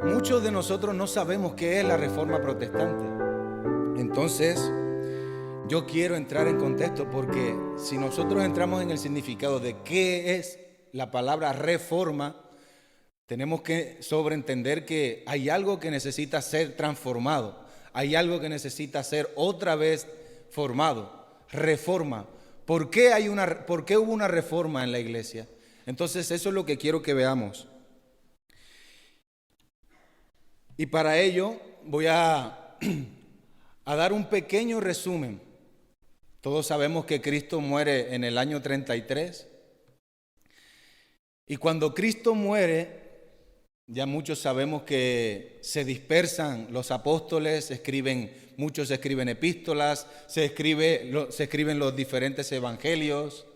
muchos de nosotros no sabemos qué es la Reforma Protestante. Entonces, yo quiero entrar en contexto porque si nosotros entramos en el significado de qué es la palabra reforma, tenemos que sobreentender que hay algo que necesita ser transformado, hay algo que necesita ser otra vez formado, reforma. ¿Por qué hubo una reforma en la iglesia? Entonces eso es lo que quiero que veamos. Y para ello voy a dar un pequeño resumen. Todos sabemos que Cristo muere en el año 33. Y cuando Cristo muere, ya muchos sabemos que se dispersan los apóstoles, muchos escriben epístolas, se escriben los diferentes evangelios,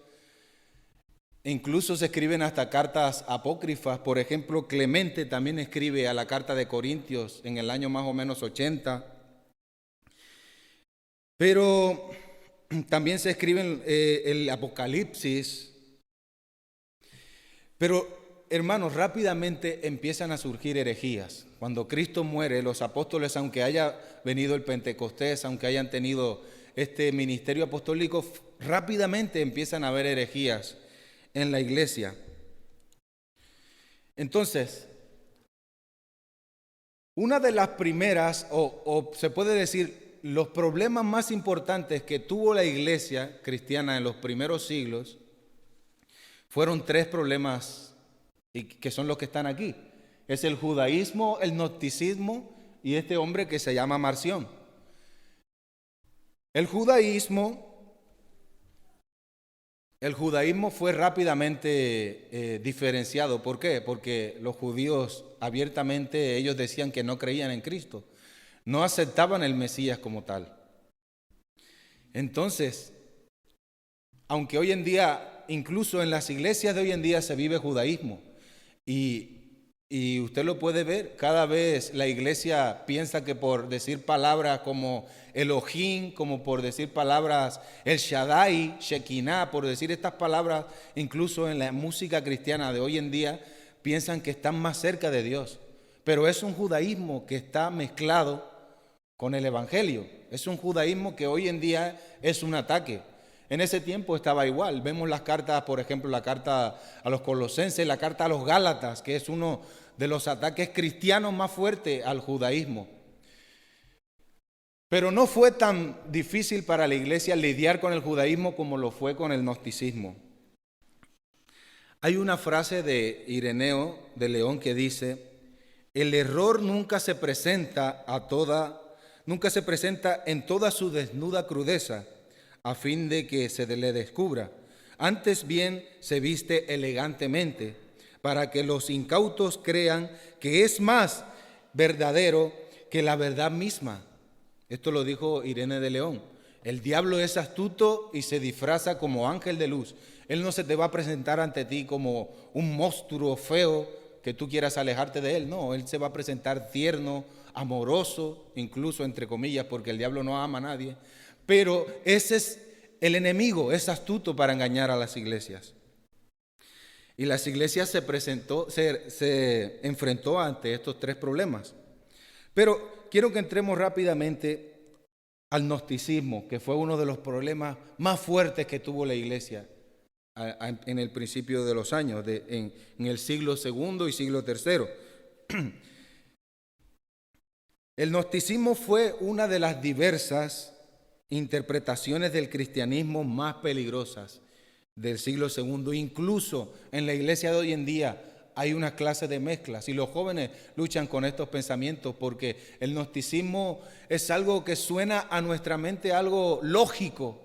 incluso se escriben hasta cartas apócrifas. Por ejemplo, Clemente también escribe a la carta de Corintios en el año más o menos 80. Pero también se escribe el Apocalipsis. Pero hermanos, rápidamente empiezan a surgir herejías. Cuando Cristo muere, los apóstoles, aunque haya venido el Pentecostés, aunque hayan tenido este ministerio apostólico, rápidamente empiezan a haber herejías en la iglesia. Entonces, una de las primeras, o se puede decir, los problemas más importantes que tuvo la iglesia cristiana en los primeros siglos, fueron tres problemas que son los que están aquí. Es el judaísmo, el gnosticismo y este hombre que se llama Marción. El judaísmo fue rápidamente diferenciado. ¿Por qué? Porque los judíos abiertamente ellos decían que no creían en Cristo, no aceptaban el Mesías como tal. Entonces, aunque hoy en día, incluso en las iglesias de hoy en día se vive judaísmo, y usted lo puede ver, cada vez la iglesia piensa que por decir palabras como Elohim, como por decir palabras El Shaddai, Shekinah, por decir estas palabras, incluso en la música cristiana de hoy en día, piensan que están más cerca de Dios. Pero es un judaísmo que está mezclado con el evangelio. Es un judaísmo que hoy en día es un ataque. En ese tiempo estaba igual. Vemos las cartas, por ejemplo, la carta a los Colosenses, la carta a los Gálatas, que es uno de los ataques cristianos más fuertes al judaísmo. Pero no fue tan difícil para la iglesia lidiar con el judaísmo como lo fue con el gnosticismo. Hay una frase de Ireneo de León que dice: el error nunca se presenta en toda su desnuda crudeza, a fin de que se le descubra. Antes bien se viste elegantemente, para que los incautos crean que es más verdadero que la verdad misma. Esto lo dijo Irene de León. El diablo es astuto y se disfraza como ángel de luz. Él no se te va a presentar ante ti como un monstruo feo que tú quieras alejarte de él. No, él se va a presentar tierno, amoroso, incluso entre comillas, porque el diablo no ama a nadie. Pero ese es el enemigo, es astuto para engañar a las iglesias. Y las iglesias se enfrentó ante estos tres problemas. Pero quiero que entremos rápidamente al gnosticismo, que fue uno de los problemas más fuertes que tuvo la iglesia en el principio de los años, en el siglo II y siglo III. El gnosticismo fue una de las diversas interpretaciones del cristianismo más peligrosas del siglo II. Incluso en la iglesia de hoy en día hay una clase de mezclas y los jóvenes luchan con estos pensamientos porque el gnosticismo es algo que suena a nuestra mente algo lógico.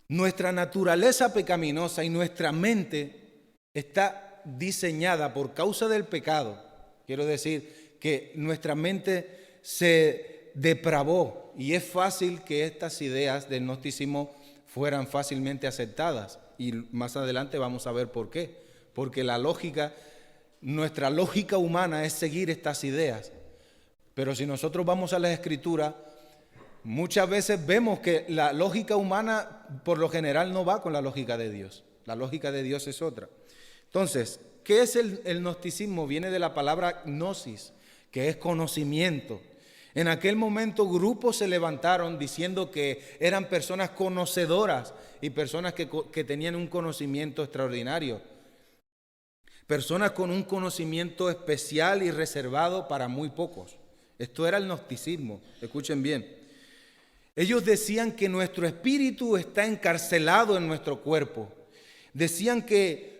Nuestra naturaleza pecaminosa y nuestra mente está diseñada por causa del pecado. Quiero decir que nuestra mente se depravó y es fácil que estas ideas del gnosticismo fueran fácilmente aceptadas. Y más adelante vamos a ver por qué. Porque nuestra lógica humana es seguir estas ideas. Pero si nosotros vamos a la Escritura, muchas veces vemos que la lógica humana por lo general no va con la lógica de Dios. La lógica de Dios es otra. Entonces, ¿Qué es el gnosticismo? Viene de la palabra gnosis, que es conocimiento. En aquel momento grupos se levantaron diciendo que eran personas conocedoras y personas que tenían un conocimiento extraordinario. Personas con un conocimiento especial y reservado para muy pocos. Esto era el gnosticismo, escuchen bien. Ellos decían que nuestro espíritu está encarcelado en nuestro cuerpo. Decían que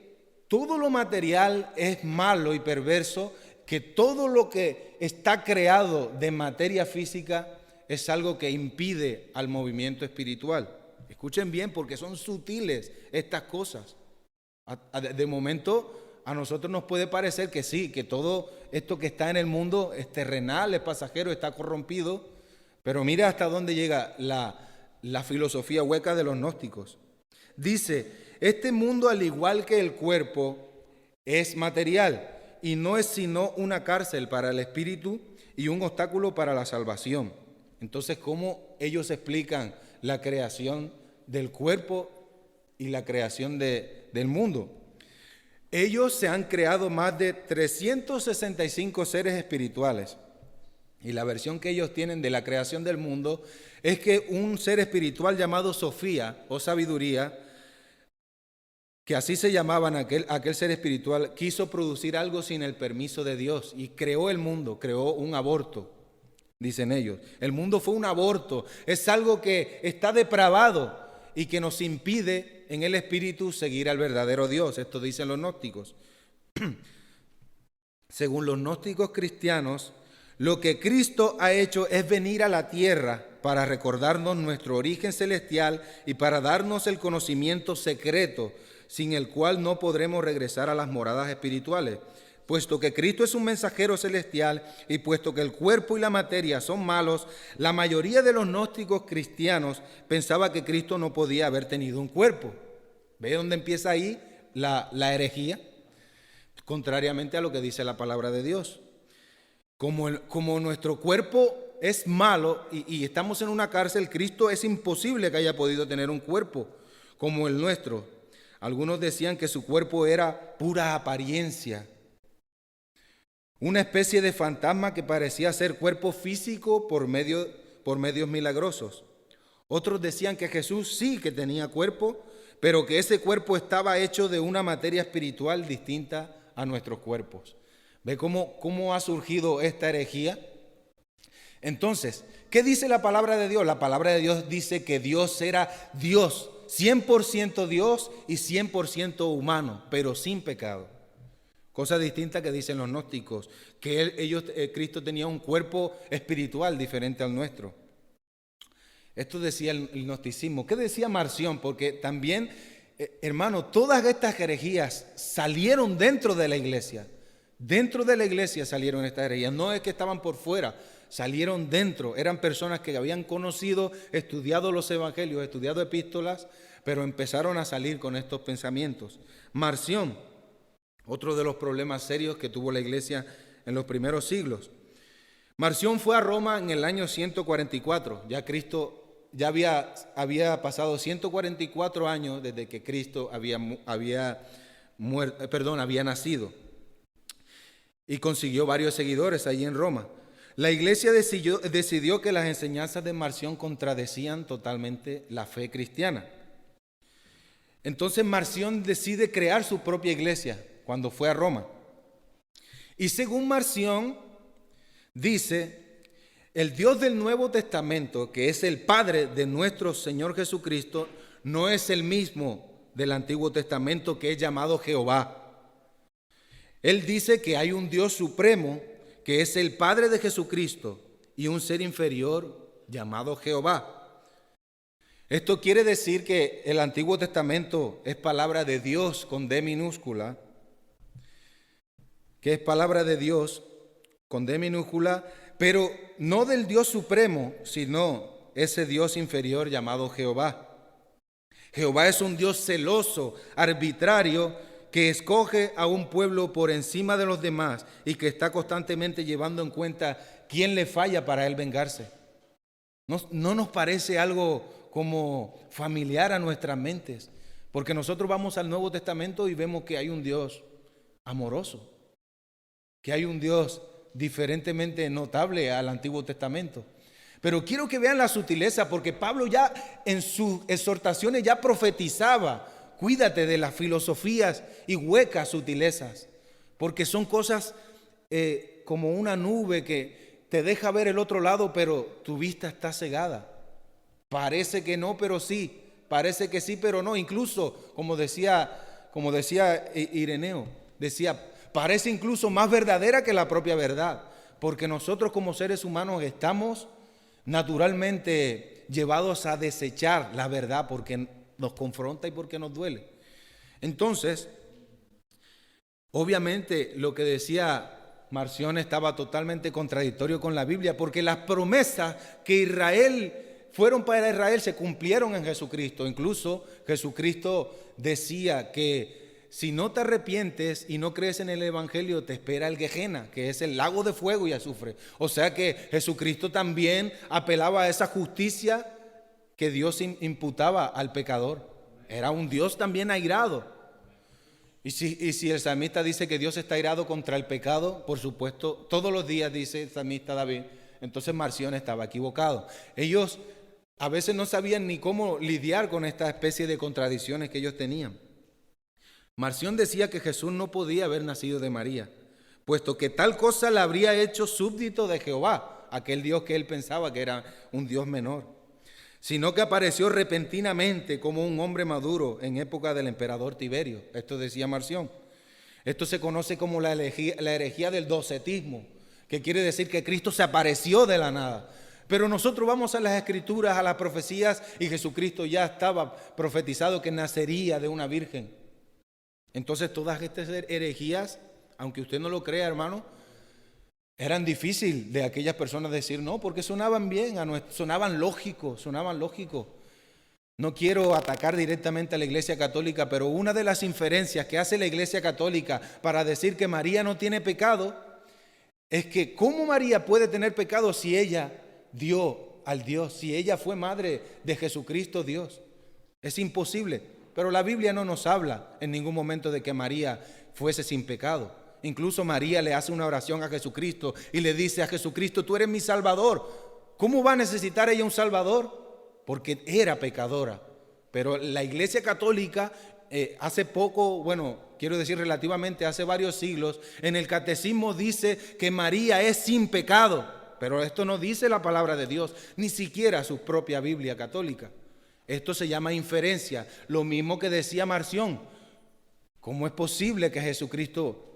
todo lo material es malo y perverso, que todo lo que está creado de materia física es algo que impide al movimiento espiritual. Escuchen bien, porque son sutiles estas cosas. De momento a nosotros nos puede parecer que sí, que todo esto que está en el mundo es terrenal, es pasajero, está corrompido, pero mira hasta dónde llega la filosofía hueca de los gnósticos. Dice, este mundo al igual que el cuerpo es material y no es sino una cárcel para el espíritu y un obstáculo para la salvación. Entonces, ¿cómo ellos explican la creación del cuerpo y la creación del mundo? Ellos se han creado más de 365 seres espirituales. Y la versión que ellos tienen de la creación del mundo es que un ser espiritual llamado Sofía o sabiduría, que así se llamaban aquel ser espiritual, quiso producir algo sin el permiso de Dios y creó el mundo, creó un aborto, dicen ellos. El mundo fue un aborto, es algo que está depravado y que nos impide en el espíritu seguir al verdadero Dios. Esto dicen los gnósticos. Según los gnósticos cristianos, lo que Cristo ha hecho es venir a la tierra para recordarnos nuestro origen celestial y para darnos el conocimiento secreto, sin el cual no podremos regresar a las moradas espirituales. Puesto que Cristo es un mensajero celestial y puesto que el cuerpo y la materia son malos, la mayoría de los gnósticos cristianos pensaba que Cristo no podía haber tenido un cuerpo. ¿Ve dónde empieza ahí la herejía? Contrariamente a lo que dice la palabra de Dios. Como nuestro cuerpo es malo y estamos en una cárcel, Cristo es imposible que haya podido tener un cuerpo como el nuestro. Algunos decían que su cuerpo era pura apariencia, una especie de fantasma que parecía ser cuerpo físico por medios milagrosos. Otros decían que Jesús sí que tenía cuerpo, pero que ese cuerpo estaba hecho de una materia espiritual distinta a nuestros cuerpos. ¿Ve cómo ha surgido esta herejía? Entonces, ¿qué dice la palabra de Dios? La palabra de Dios dice que Dios era Dios, 100% Dios y 100% humano, pero sin pecado. Cosa distinta que dicen los gnósticos, que Cristo tenía un cuerpo espiritual diferente al nuestro. Esto decía el gnosticismo. ¿Qué decía Marción? Porque también, hermano, todas estas herejías salieron dentro de la iglesia. Dentro de la iglesia salieron estas herejías. No es que estaban por fuera, salieron dentro. Eran personas que habían conocido, estudiado los evangelios, estudiado epístolas, pero empezaron a salir con estos pensamientos. Marción, otro de los problemas serios que tuvo la iglesia en los primeros siglos. Marción fue a Roma en el año 144. Ya había pasado 144 años desde que Cristo había nacido. Y consiguió varios seguidores allí en Roma. La iglesia decidió que las enseñanzas de Marción contradecían totalmente la fe cristiana. Entonces Marción decide crear su propia iglesia cuando fue a Roma. Y según Marción, dice, el Dios del Nuevo Testamento, que es el Padre de nuestro Señor Jesucristo, no es el mismo del Antiguo Testamento, que es llamado Jehová. Él dice que hay un Dios supremo, que es el Padre de Jesucristo, y un ser inferior llamado Jehová. Esto quiere decir que el Antiguo Testamento es palabra de Dios con D minúscula, que es palabra de Dios con D minúscula, pero no del Dios supremo, sino ese Dios inferior llamado Jehová. Jehová es un Dios celoso, arbitrario, que escoge a un pueblo por encima de los demás y que está constantemente llevando en cuenta quién le falla para él vengarse. ¿No nos parece algo como familiar a nuestras mentes? Porque nosotros vamos al Nuevo Testamento y vemos que hay un Dios amoroso, que hay un Dios diferentemente notable al Antiguo Testamento. Pero quiero que vean la sutileza, porque Pablo ya en sus exhortaciones ya profetizaba: cuídate de las filosofías y huecas sutilezas, porque son cosas como una nube que te deja ver el otro lado, pero tu vista está cegada. Parece que no, pero sí. Parece que sí, pero no. Incluso, como decía Ireneo, decía, parece incluso más verdadera que la propia verdad, porque nosotros como seres humanos estamos naturalmente llevados a desechar la verdad porque nos confronta y porque nos duele. Entonces, obviamente lo que decía Marción estaba totalmente contradictorio con la Biblia, porque las promesas que fueron para Israel se cumplieron en Jesucristo. Incluso Jesucristo decía que si no te arrepientes y no crees en el Evangelio, te espera el Gehenna, que es el lago de fuego y azufre. O sea que Jesucristo también apelaba a esa justicia que Dios imputaba al pecador. Era un Dios también airado. Y si el salmista dice que Dios está airado contra el pecado, por supuesto, todos los días dice el salmista David, entonces Marción estaba equivocado. Ellos a veces no sabían ni cómo lidiar con esta especie de contradicciones que ellos tenían. Marción decía que Jesús no podía haber nacido de María, puesto que tal cosa la habría hecho súbdito de Jehová, aquel Dios que él pensaba que era un Dios menor, sino que apareció repentinamente como un hombre maduro en época del emperador Tiberio. Esto decía Marción. Esto se conoce como la herejía del docetismo, que quiere decir que Cristo se apareció de la nada. Pero nosotros vamos a las Escrituras, a las profecías, y Jesucristo ya estaba profetizado que nacería de una virgen. Entonces todas estas herejías, aunque usted no lo crea, hermano, eran difíciles de aquellas personas decir no, porque sonaban bien, sonaban lógicos. No quiero atacar directamente a la Iglesia Católica, pero una de las inferencias que hace la Iglesia Católica para decir que María no tiene pecado es que ¿cómo María puede tener pecado si ella dio al Dios, si ella fue madre de Jesucristo Dios? Es imposible, pero la Biblia no nos habla en ningún momento de que María fuese sin pecado. Incluso María le hace una oración a Jesucristo y le dice a Jesucristo: tú eres mi Salvador. ¿Cómo va a necesitar ella un Salvador? Porque era pecadora. Pero la Iglesia Católica hace poco, quiero decir relativamente hace varios siglos, en el Catecismo dice que María es sin pecado. Pero esto no dice la palabra de Dios, ni siquiera su propia Biblia católica. Esto se llama inferencia, lo mismo que decía Marción. ¿Cómo es posible que Jesucristo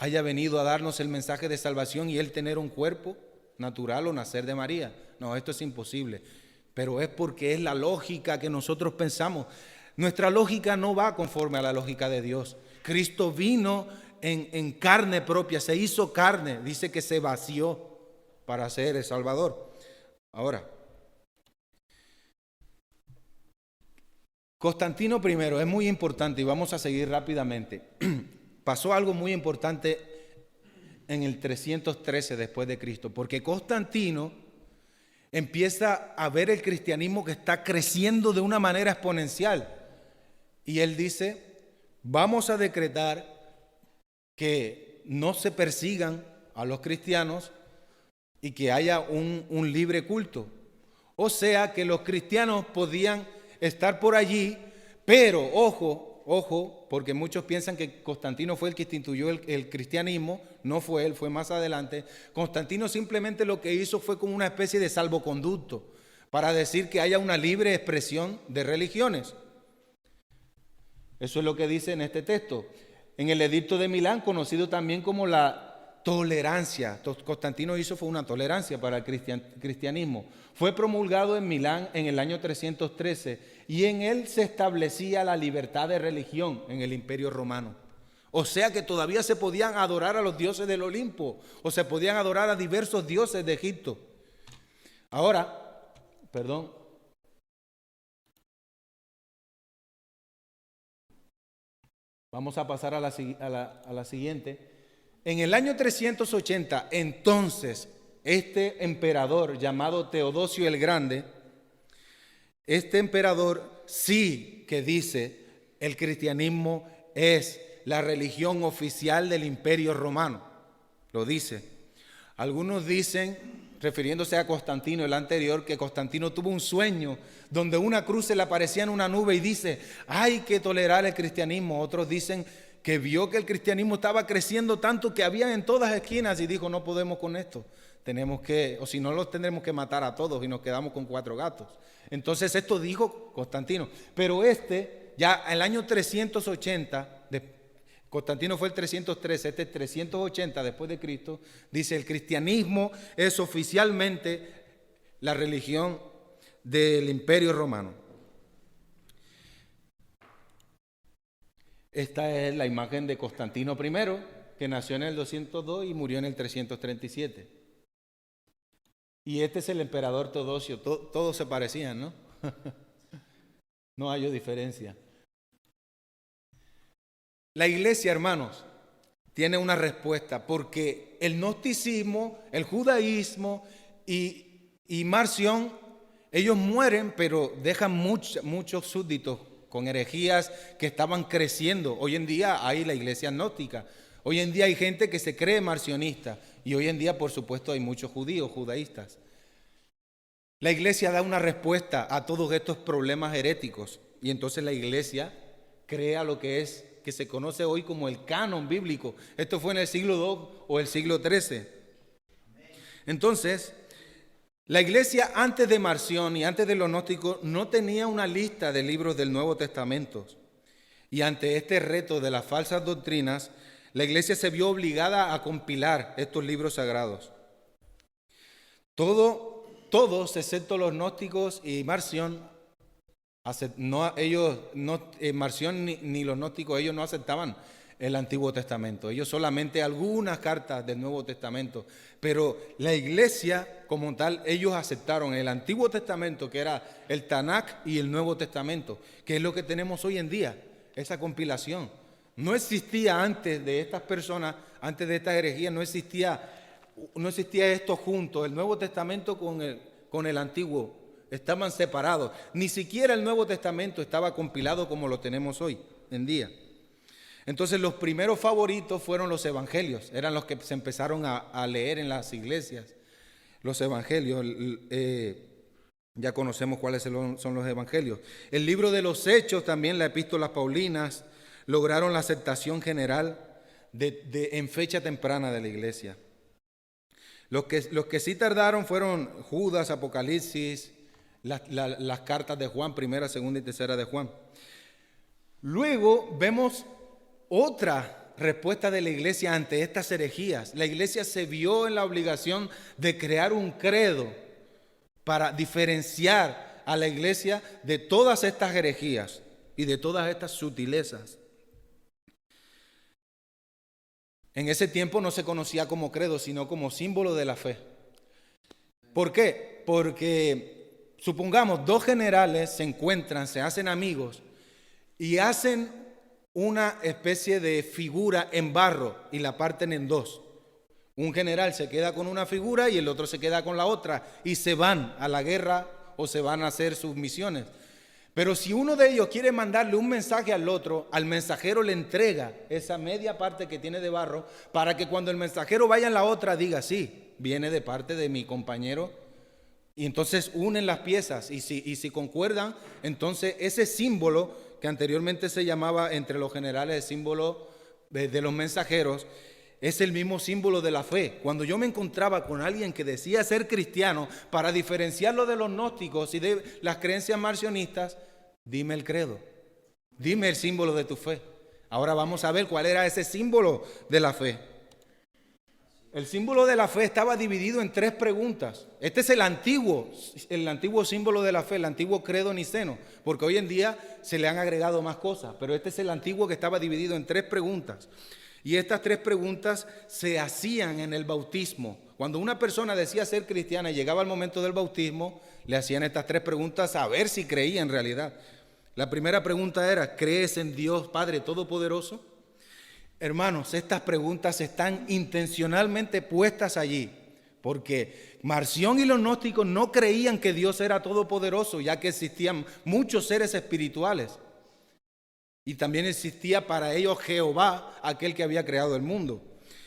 haya venido a darnos el mensaje de salvación y él tener un cuerpo natural o nacer de María? No, esto es imposible. Pero es porque es la lógica que nosotros pensamos. Nuestra lógica no va conforme a la lógica de Dios. Cristo vino en carne propia, se hizo carne, dice que se vació para ser el Salvador. Ahora, Constantino I es muy importante y vamos a seguir rápidamente. Pasó algo muy importante en el 313 después de Cristo, porque Constantino empieza a ver el cristianismo que está creciendo de una manera exponencial. Y él dice: vamos a decretar que no se persigan a los cristianos y que haya un libre culto. O sea que los cristianos podían estar por allí, pero ojo, porque muchos piensan que Constantino fue el que instituyó el cristianismo. No fue él, fue más adelante. Constantino simplemente lo que hizo fue como una especie de salvoconducto para decir que haya una libre expresión de religiones. Eso es lo que dice en este texto. En el Edicto de Milán, conocido también como la tolerancia, Constantino hizo fue una tolerancia para el cristianismo. Fue promulgado en Milán en el año 313 y en él se establecía la libertad de religión en el Imperio Romano. O sea que todavía se podían adorar a los dioses del Olimpo o se podían adorar a diversos dioses de Egipto. Ahora, vamos a pasar a la siguiente. En el año 380, entonces, este emperador llamado Teodosio el Grande, este emperador sí que dice: el cristianismo es la religión oficial del Imperio Romano. Lo dice. Algunos dicen, refiriéndose a Constantino, el anterior, que Constantino tuvo un sueño donde una cruz se le aparecía en una nube y dice, hay que tolerar el cristianismo. Otros dicen que vio que el cristianismo estaba creciendo tanto que había en todas esquinas y dijo, no podemos con esto. Tenemos que, o si no los tendremos que matar a todos y nos quedamos con 4 gatos. Entonces esto dijo Constantino. Pero ya en el año 380, Constantino fue el 313, este es 380 después de Cristo, dice el cristianismo es oficialmente la religión del Imperio Romano. Esta es la imagen de Constantino I, que nació en el 202 y murió en el 337. Y este es el emperador Teodosio, todos se parecían, ¿no? No hay diferencia. La iglesia, hermanos, tiene una respuesta porque el gnosticismo, el judaísmo y Marción, ellos mueren, pero dejan muchos súbditos con herejías que estaban creciendo. Hoy en día hay la iglesia gnóstica, hoy en día hay gente que se cree marcionista y hoy en día, por supuesto, hay muchos judíos, judaístas. La iglesia da una respuesta a todos estos problemas heréticos y entonces la iglesia crea lo que se conoce hoy como el canon bíblico. Esto fue en el siglo II o el siglo XIII. Entonces, la iglesia antes de Marción y antes de los gnósticos no tenía una lista de libros del Nuevo Testamento. Y ante este reto de las falsas doctrinas, la iglesia se vio obligada a compilar estos libros sagrados. Todos, excepto los gnósticos y Marción, Marción ni los gnósticos, ellos no aceptaban el Antiguo Testamento. Ellos solamente algunas cartas del Nuevo Testamento. Pero la iglesia como tal, ellos aceptaron el Antiguo Testamento, que era el Tanakh, y el Nuevo Testamento, que es lo que tenemos hoy en día, esa compilación. No existía antes de estas personas, antes de esta herejía, no existía esto junto, el Nuevo Testamento con el Antiguo. Estaban separados. Ni siquiera el Nuevo Testamento estaba compilado como lo tenemos hoy en día. Entonces los primeros favoritos fueron los evangelios. Eran los que se empezaron a leer en las iglesias. Los evangelios. Ya conocemos cuáles son los evangelios. El libro de los Hechos, también las epístolas paulinas, lograron la aceptación general en fecha temprana de la iglesia. Los que sí tardaron fueron Judas, Apocalipsis, las cartas de Juan, primera, segunda y tercera de Juan. Luego vemos otra respuesta de la iglesia ante estas herejías. La iglesia se vio en la obligación de crear un credo para diferenciar a la iglesia de todas estas herejías y de todas estas sutilezas. En ese tiempo no se conocía como credo, sino como símbolo de la fe. ¿Por qué? Porque supongamos 2 generales se encuentran, se hacen amigos y hacen una especie de figura en barro y la parten en 2. Un general se queda con una figura y el otro se queda con la otra y se van a la guerra o se van a hacer sus misiones. Pero si uno de ellos quiere mandarle un mensaje al otro, al mensajero le entrega esa media parte que tiene de barro para que cuando el mensajero vaya en la otra diga, sí, viene de parte de mi compañero. Y entonces unen las piezas y si concuerdan, entonces ese símbolo que anteriormente se llamaba entre los generales el símbolo de los mensajeros, es el mismo símbolo de la fe. Cuando yo me encontraba con alguien que decía ser cristiano, para diferenciarlo de los gnósticos y de las creencias marcionistas, dime el credo, dime el símbolo de tu fe. Ahora vamos a ver cuál era ese símbolo de la fe. El símbolo de la fe estaba dividido en 3 preguntas. Este es el antiguo símbolo de la fe, el antiguo credo niceno, porque hoy en día se le han agregado más cosas, pero este es el antiguo que estaba dividido en 3 preguntas. Y estas 3 preguntas se hacían en el bautismo. Cuando una persona decía ser cristiana y llegaba al momento del bautismo, le hacían estas 3 preguntas a ver si creía en realidad. La primera pregunta era, ¿crees en Dios Padre Todopoderoso? Hermanos, estas preguntas están intencionalmente puestas allí, porque Marción y los gnósticos no creían que Dios era todopoderoso, ya que existían muchos seres espirituales. Y también existía para ellos Jehová, aquel que había creado el mundo.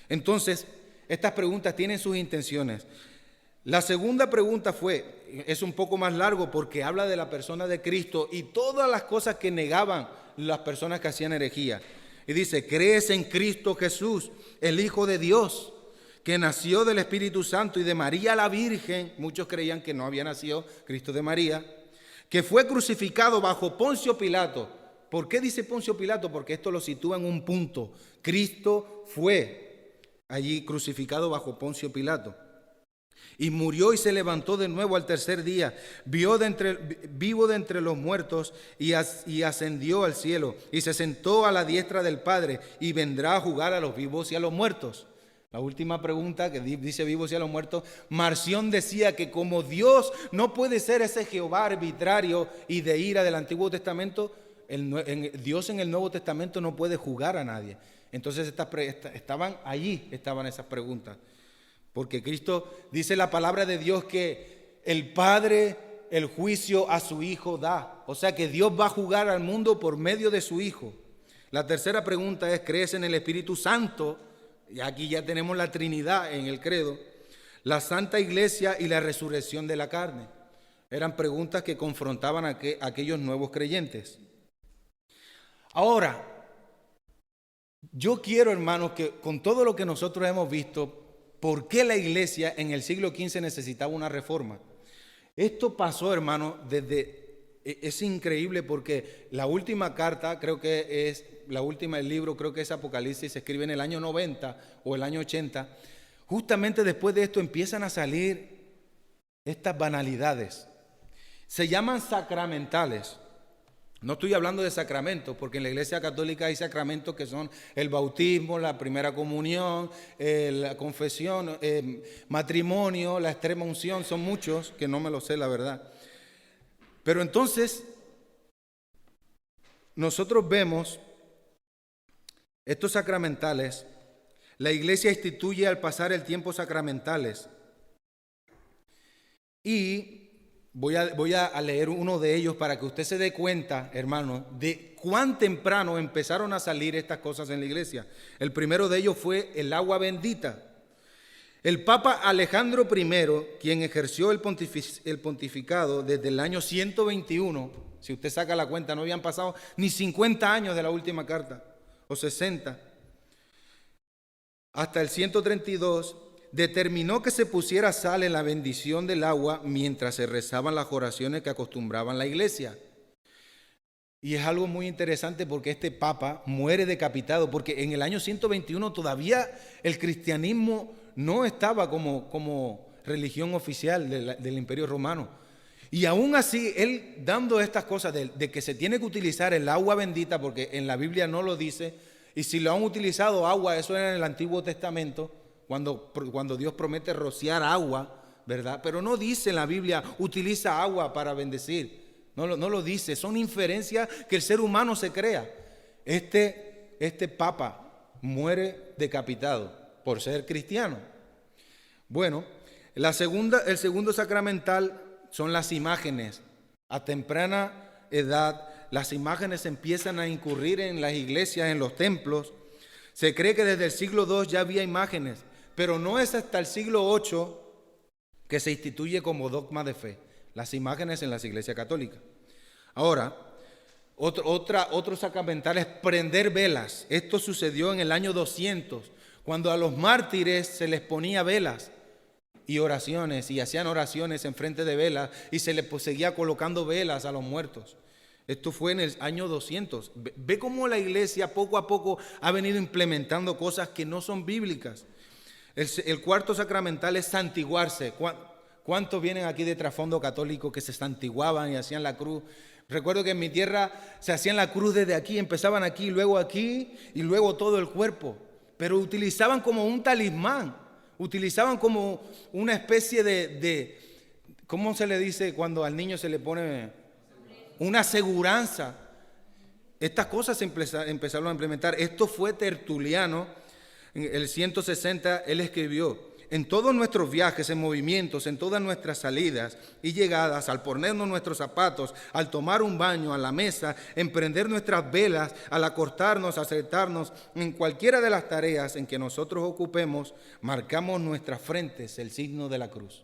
Entonces, estas preguntas tienen sus intenciones. La segunda pregunta es un poco más largo porque habla de la persona de Cristo y todas las cosas que negaban las personas que hacían herejía. Y dice, ¿crees en Cristo Jesús, el Hijo de Dios, que nació del Espíritu Santo y de María la Virgen? Muchos creían que no había nacido Cristo de María. Que fue crucificado bajo Poncio Pilato. ¿Por qué dice Poncio Pilato? Porque esto lo sitúa en un punto. Cristo fue allí crucificado bajo Poncio Pilato. Y murió y se levantó de nuevo al tercer día, vivo de entre los muertos y ascendió al cielo. Y se sentó a la diestra del Padre y vendrá a juzgar a los vivos y a los muertos. La última pregunta que dice vivos y a los muertos, Marción decía que como Dios no puede ser ese Jehová arbitrario y de ira del Antiguo Testamento, Dios en el Nuevo Testamento no puede juzgar a nadie. Entonces estaban esas preguntas. Porque Cristo dice la palabra de Dios que el Padre el juicio a su Hijo da. O sea que Dios va a juzgar al mundo por medio de su Hijo. La tercera pregunta es, ¿crees en el Espíritu Santo? Y aquí ya tenemos la Trinidad en el credo. La Santa Iglesia y la resurrección de la carne. Eran preguntas que confrontaban a aquellos nuevos creyentes. Ahora, yo quiero, hermanos, que con todo lo que nosotros hemos visto, ¿por qué la iglesia en el siglo XV necesitaba una reforma? Esto pasó, hermanos, es increíble porque la última carta, creo que es la última del libro, creo que es Apocalipsis, se escribe en el año 90 o el año 80. Justamente después de esto empiezan a salir estas banalidades. Se llaman sacramentales. No estoy hablando de sacramentos, porque en la Iglesia Católica hay sacramentos que son el bautismo, la primera comunión, la confesión, matrimonio, la extrema unción, son muchos, que no me lo sé la verdad. Pero entonces, nosotros vemos estos sacramentales, la Iglesia instituye al pasar el tiempo sacramentales. Y voy a leer uno de ellos para que usted se dé cuenta, hermano, de cuán temprano empezaron a salir estas cosas en la iglesia. El primero de ellos fue el agua bendita. El Papa Alejandro I, quien ejerció el pontificado desde el año 121, si usted saca la cuenta, no habían pasado ni 50 años de la última carta, o 60, hasta el 132, determinó que se pusiera sal en la bendición del agua mientras se rezaban las oraciones que acostumbraban la iglesia. Y es algo muy interesante porque este papa muere decapitado, porque en el año 121 todavía el cristianismo no estaba como religión oficial del Imperio Romano. Y aún así, él dando estas cosas de que se tiene que utilizar el agua bendita, porque en la Biblia no lo dice, y si lo han utilizado agua, eso era en el Antiguo Testamento, cuando Dios promete rociar agua, ¿verdad? Pero no dice en la Biblia, utiliza agua para bendecir. No lo dice, son inferencias que el ser humano se crea. Este papa muere decapitado por ser cristiano. Bueno, el segundo sacramental son las imágenes. A temprana edad, las imágenes empiezan a incurrir en las iglesias, en los templos. Se cree que desde el siglo II ya había imágenes, pero no es hasta el siglo VIII que se instituye como dogma de fe las imágenes en las iglesias católicas. Ahora, otro sacramental es prender velas. Esto sucedió en el año 200, cuando a los mártires se les ponía velas y oraciones, y hacían oraciones en frente de velas, y se les seguía colocando velas a los muertos. Esto fue en el año 200. Ve cómo la iglesia poco a poco ha venido implementando cosas que no son bíblicas. El cuarto sacramental es santiguarse. ¿Cuántos vienen aquí de trasfondo católico que se santiguaban y hacían la cruz? Recuerdo que en mi tierra se hacían la cruz desde aquí, empezaban aquí y luego todo el cuerpo. Pero utilizaban como un talismán, utilizaban como una especie de ¿cómo se le dice cuando al niño se le pone una aseguranza? Estas cosas se empezaron a implementar. Esto fue Tertuliano, en el 160 él escribió: en todos nuestros viajes, en movimientos, en todas nuestras salidas y llegadas, al ponernos nuestros zapatos, al tomar un baño, a la mesa, en prender nuestras velas, al acostarnos, a sentarnos, en cualquiera de las tareas en que nosotros ocupemos, marcamos nuestras frentes el signo de la cruz.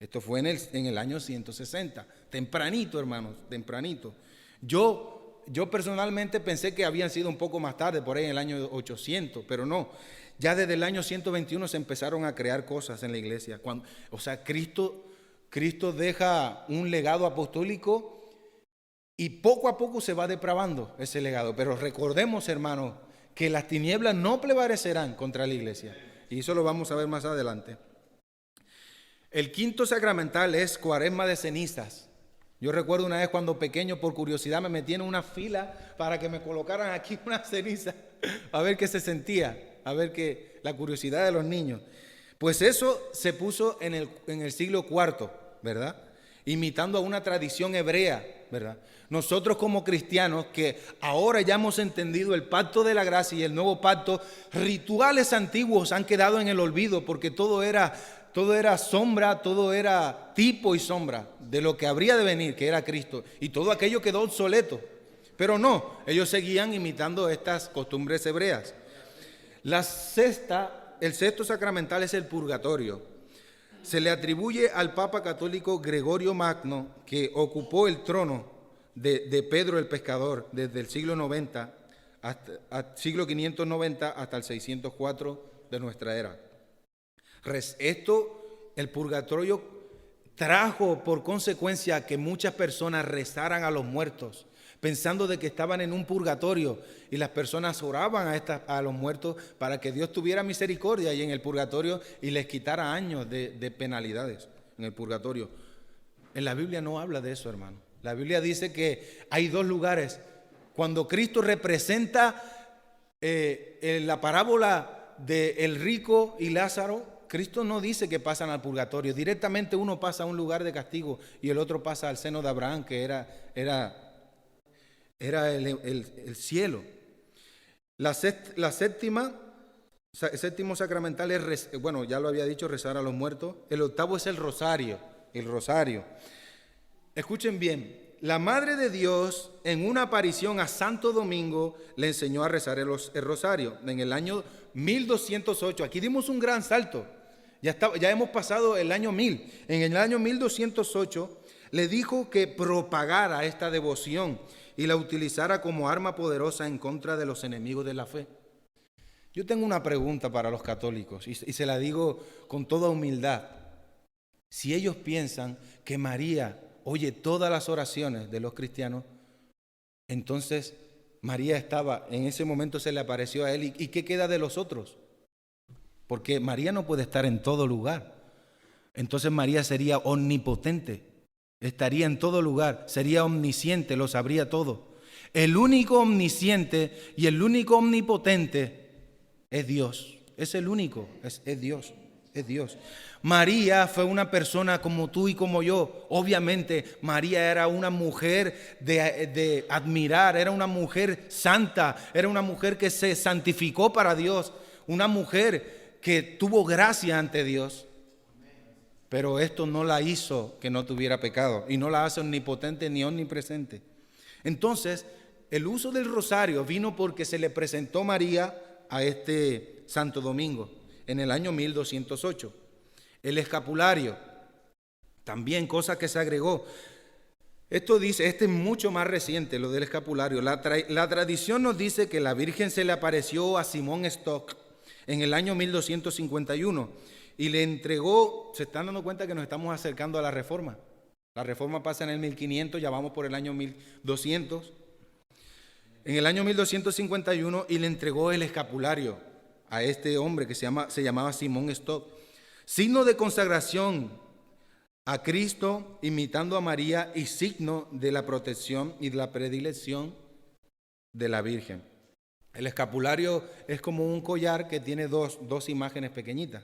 Esto fue en el año 160, tempranito, hermanos, tempranito. Yo personalmente pensé que habían sido un poco más tarde, por ahí en el año 800, pero no. Ya desde el año 121 se empezaron a crear cosas en la iglesia. Cristo deja un legado apostólico y poco a poco se va depravando ese legado. Pero recordemos, hermanos, que las tinieblas no prevalecerán contra la iglesia. Y eso lo vamos a ver más adelante. El quinto sacramental es Cuaresma de cenizas. Yo recuerdo una vez cuando pequeño, por curiosidad, me metí en una fila para que me colocaran aquí una ceniza, a ver qué se sentía, a ver qué, la curiosidad de los niños. Pues eso se puso en el siglo IV, ¿verdad? Imitando a una tradición hebrea, ¿verdad? Nosotros como cristianos, que ahora ya hemos entendido el pacto de la gracia y el nuevo pacto, rituales antiguos han quedado en el olvido porque todo era sombra, todo era tipo y sombra de lo que habría de venir, que era Cristo. Y todo aquello quedó obsoleto. Pero no, ellos seguían imitando estas costumbres hebreas. El sexto sacramental es el purgatorio. Se le atribuye al Papa católico Gregorio Magno, que ocupó el trono de Pedro el Pescador desde el siglo 590 hasta el 604 de nuestra era. El purgatorio trajo por consecuencia que muchas personas rezaran a los muertos, pensando de que estaban en un purgatorio, y las personas oraban a los muertos para que Dios tuviera misericordia y en el purgatorio y les quitara años de penalidades en el purgatorio. En la Biblia no habla de eso, hermano. La Biblia dice que hay dos lugares. Cuando Cristo representa la parábola del rico y Lázaro, Cristo no dice que pasan al purgatorio. Directamente uno pasa a un lugar de castigo y el otro pasa al seno de Abraham, que era el cielo. El séptimo sacramental es, bueno, ya lo había dicho, rezar a los muertos. El octavo es el rosario. Escuchen bien, la Madre de Dios en una aparición a Santo Domingo le enseñó a rezar el rosario en el año 1208. Aquí dimos un gran salto. Ya hemos pasado el año 1000. En el año 1208 le dijo que propagara esta devoción y la utilizara como arma poderosa en contra de los enemigos de la fe. Yo tengo una pregunta para los católicos y se la digo con toda humildad. Si ellos piensan que María oye todas las oraciones de los cristianos, entonces María estaba, en ese momento se le apareció a él. ¿Y qué queda de los otros? Porque María no puede estar en todo lugar. Entonces María sería omnipotente, estaría en todo lugar, sería omnisciente, lo sabría todo. El único omnisciente y el único omnipotente es Dios. Es el único, es Dios. Es Dios. María fue una persona como tú y como yo. Obviamente María era una mujer de admirar, era una mujer santa, era una mujer que se santificó para Dios, una mujer que tuvo gracia ante Dios. Pero esto no la hizo que no tuviera pecado y no la hace omnipotente ni omnipresente. Entonces, el uso del rosario vino porque se le presentó María a este Santo Domingo en el año 1208. El escapulario, también cosa que se agregó. Esto dice, este es mucho más reciente, lo del escapulario. La tradición nos dice que la Virgen se le apareció a Simón Stock en el año 1251 y le entregó. Se están dando cuenta que nos estamos acercando a la Reforma. La Reforma pasa en el 1500, ya vamos por el año 1200. En el año 1251 y le entregó el escapulario a este hombre que se llamaba Simón Stock, signo de consagración a Cristo, imitando a María y signo de la protección y de la predilección de la Virgen. El escapulario es como un collar que tiene dos imágenes pequeñitas.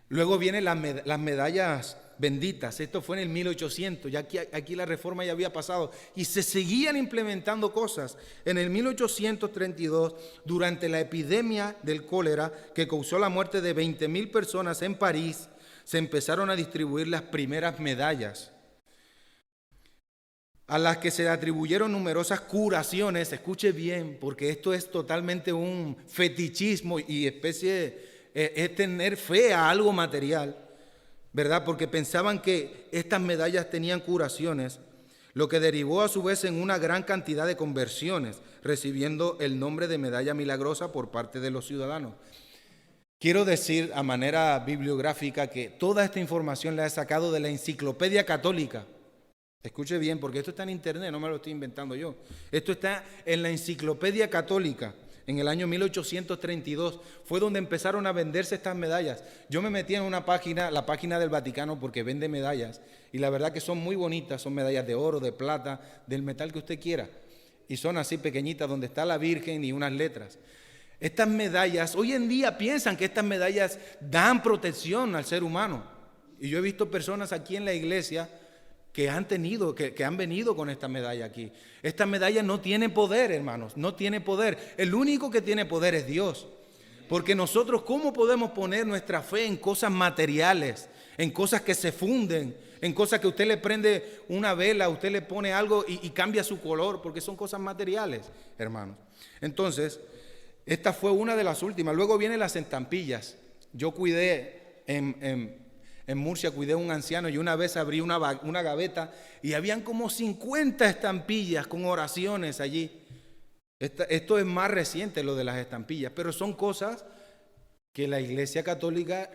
Luego vienen las medallas benditas. Esto fue en el 1800, ya aquí la reforma ya había pasado y se seguían implementando cosas. En el 1832, durante la epidemia del cólera que causó la muerte de 20,000 personas en París, se empezaron a distribuir las primeras medallas, a las que se atribuyeron numerosas curaciones. Escuche bien, porque esto es totalmente un fetichismo y es tener fe a algo material, ¿verdad? Porque pensaban que estas medallas tenían curaciones, lo que derivó a su vez en una gran cantidad de conversiones, recibiendo el nombre de medalla milagrosa por parte de los ciudadanos. Quiero decir a manera bibliográfica que toda esta información la he sacado de la Enciclopedia Católica. Escuche bien, porque esto está en internet, no me lo estoy inventando yo. Esto está en la Enciclopedia Católica. En el año 1832 fue donde empezaron a venderse estas medallas. Yo me metí en una página, la página del Vaticano, porque vende medallas. Y la verdad que son muy bonitas, son medallas de oro, de plata, del metal que usted quiera. Y son así pequeñitas, donde está la Virgen y unas letras. Estas medallas, hoy en día piensan que estas medallas dan protección al ser humano. Y yo he visto personas aquí en la iglesia que han venido con esta medalla aquí. Esta medalla no tiene poder, hermanos, no tiene poder. El único que tiene poder es Dios. Porque nosotros, ¿cómo podemos poner nuestra fe en cosas materiales, en cosas que se funden, en cosas que usted le prende una vela, usted le pone algo y cambia su color? Porque son cosas materiales, hermanos. Entonces, esta fue una de las últimas. Luego vienen las estampillas. Yo cuidé en Murcia, cuidé a un anciano y una vez abrí una gaveta y habían como 50 estampillas con oraciones allí. Esto es más reciente, lo de las estampillas, pero son cosas que la Iglesia Católica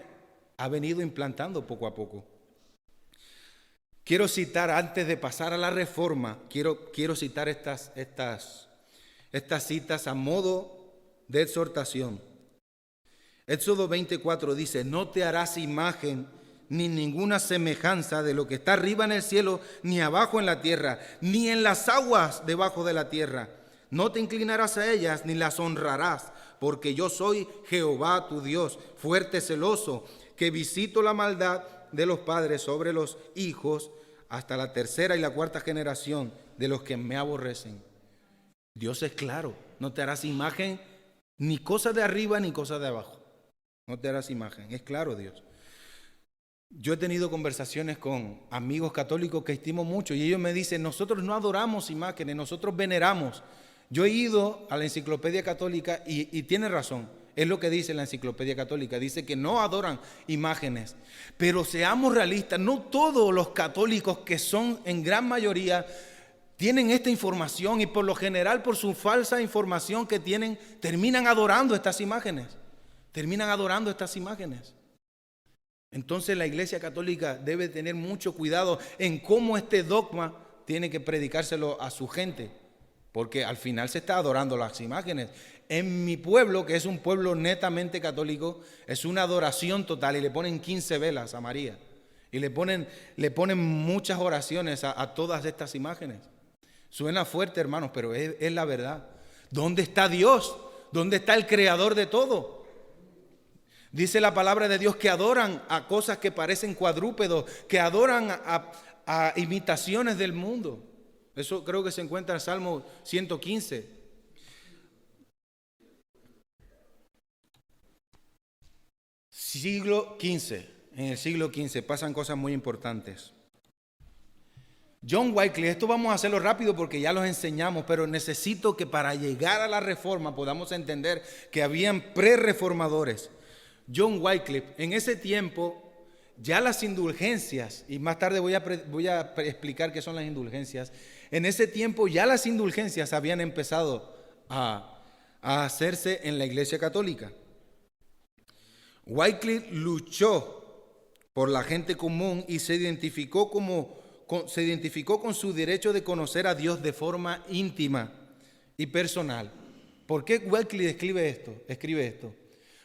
ha venido implantando poco a poco. Quiero citar, antes de pasar a la Reforma, quiero citar estas citas a modo de exhortación. Éxodo 24 dice: no te harás imagen ni ninguna semejanza de lo que está arriba en el cielo, ni abajo en la tierra, ni en las aguas debajo de la tierra. No te inclinarás a ellas, ni las honrarás, porque yo soy Jehová tu Dios, fuerte, celoso, que visito la maldad de los padres sobre los hijos, hasta la tercera y la cuarta generación de los que me aborrecen. Dios es claro: no te harás imagen, ni cosas de arriba, ni cosas de abajo. No te harás imagen, es claro Dios. Yo he tenido conversaciones con amigos católicos que estimo mucho y ellos me dicen: nosotros no adoramos imágenes, nosotros veneramos. Yo he ido a la Enciclopedia Católica y tiene razón, es lo que dice la Enciclopedia Católica, dice que no adoran imágenes. Pero seamos realistas, no todos los católicos, que son en gran mayoría, tienen esta información, y por lo general, por su falsa información que tienen, terminan adorando estas imágenes. Entonces la Iglesia Católica debe tener mucho cuidado en cómo este dogma tiene que predicárselo a su gente, porque al final se está adorando las imágenes. En mi pueblo, que es un pueblo netamente católico, es una adoración total, y le ponen 15 velas a María y le ponen muchas oraciones a todas estas imágenes. Suena fuerte, hermanos, pero es la verdad. ¿Dónde está Dios? ¿Dónde está el creador de todo? Dice la palabra de Dios que adoran a cosas que parecen cuadrúpedos, que adoran a imitaciones del mundo. Eso creo que se encuentra en Salmo 115. Siglo XV. En el siglo XV pasan cosas muy importantes. John Wycliffe, esto vamos a hacerlo rápido porque ya los enseñamos, pero necesito que para llegar a la Reforma podamos entender que habían pre-reformadores. John Wycliffe, en ese tiempo ya las indulgencias, y más tarde voy a explicar qué son las indulgencias, en ese tiempo ya las indulgencias habían empezado a hacerse en la Iglesia Católica. Wycliffe luchó por la gente común y se identificó con su derecho de conocer a Dios de forma íntima y personal. ¿Por qué Wycliffe escribe esto?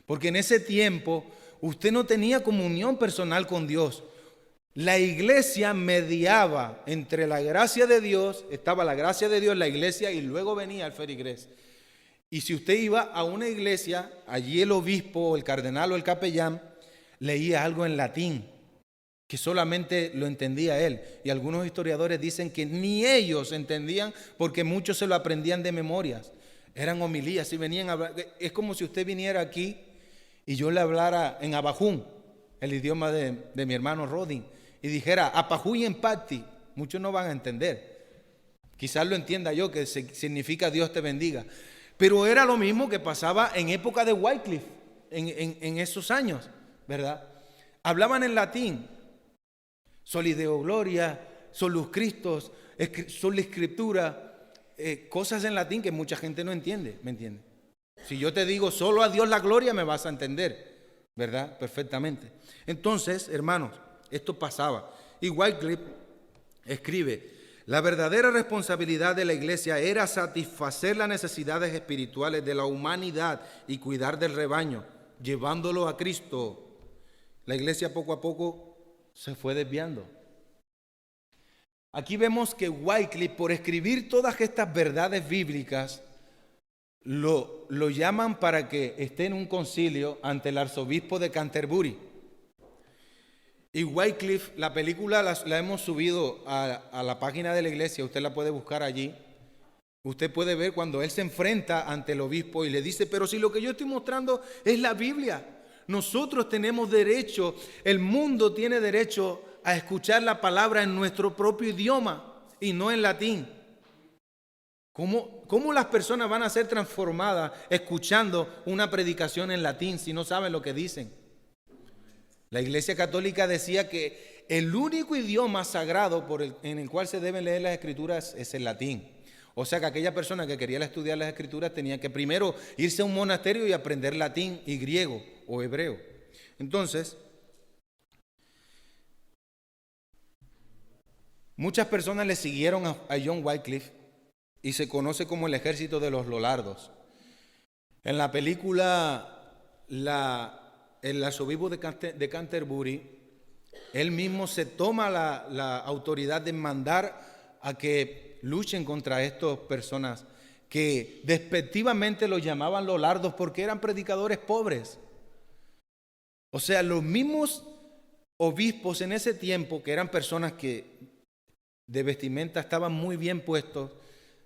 Porque en ese tiempo usted no tenía comunión personal con Dios. La iglesia mediaba entre la gracia de Dios, estaba la gracia de Dios, la iglesia, y luego venía el ferigrés. Y si usted iba a una iglesia, allí el obispo, el cardenal o el capellán leía algo en latín. que solamente lo entendía él. Y algunos historiadores dicen que ni ellos entendían porque muchos se lo aprendían de memorias. Eran homilías y venían a hablar. Es como si usted viniera aquí y yo le hablara en abajún, el idioma de mi hermano Rodin, y dijera apajuy en pacti. Muchos no van a entender. Quizás lo entienda yo, que significa Dios te bendiga. Pero era lo mismo que pasaba en época de Wycliffe, en esos años, ¿verdad? Hablaban en latín. Soli Deo Gloria, Solus Christus, Sola Escritura, cosas en latín que mucha gente no entiende, ¿me entiende? Si yo te digo solo a Dios la gloria, me vas a entender, ¿verdad? Perfectamente. Entonces, hermanos, esto pasaba. Y Wycliffe escribe: la verdadera responsabilidad de la iglesia era satisfacer las necesidades espirituales de la humanidad y cuidar del rebaño, llevándolo a Cristo. La iglesia poco a poco se fue desviando. Aquí vemos que Wycliffe, por escribir todas estas verdades bíblicas, lo llaman para que esté en un concilio ante el arzobispo de Canterbury. Y Wycliffe, la película la hemos subido a la página de la iglesia, usted la puede buscar allí. Usted puede ver cuando él se enfrenta ante el obispo y le dice: pero si lo que yo estoy mostrando es la Biblia, nosotros tenemos derecho, el mundo tiene derecho a escuchar la palabra en nuestro propio idioma y no en latín. ¿Cómo las personas van a ser transformadas escuchando una predicación en latín si no saben lo que dicen? La Iglesia Católica decía que el único idioma sagrado en el cual se deben leer las Escrituras es el latín. O sea que aquella persona que quería estudiar las Escrituras tenía que primero irse a un monasterio y aprender latín y griego o hebreo. Entonces, muchas personas le siguieron a John Wycliffe y se conoce como el ejército de los Lollardos. En la película el arzobispo de Canterbury, él mismo se toma la autoridad de mandar a que luchen contra estas personas que despectivamente los llamaban Lollardos porque eran predicadores pobres. O sea, los mismos obispos en ese tiempo, que eran personas que de vestimenta estaban muy bien puestos,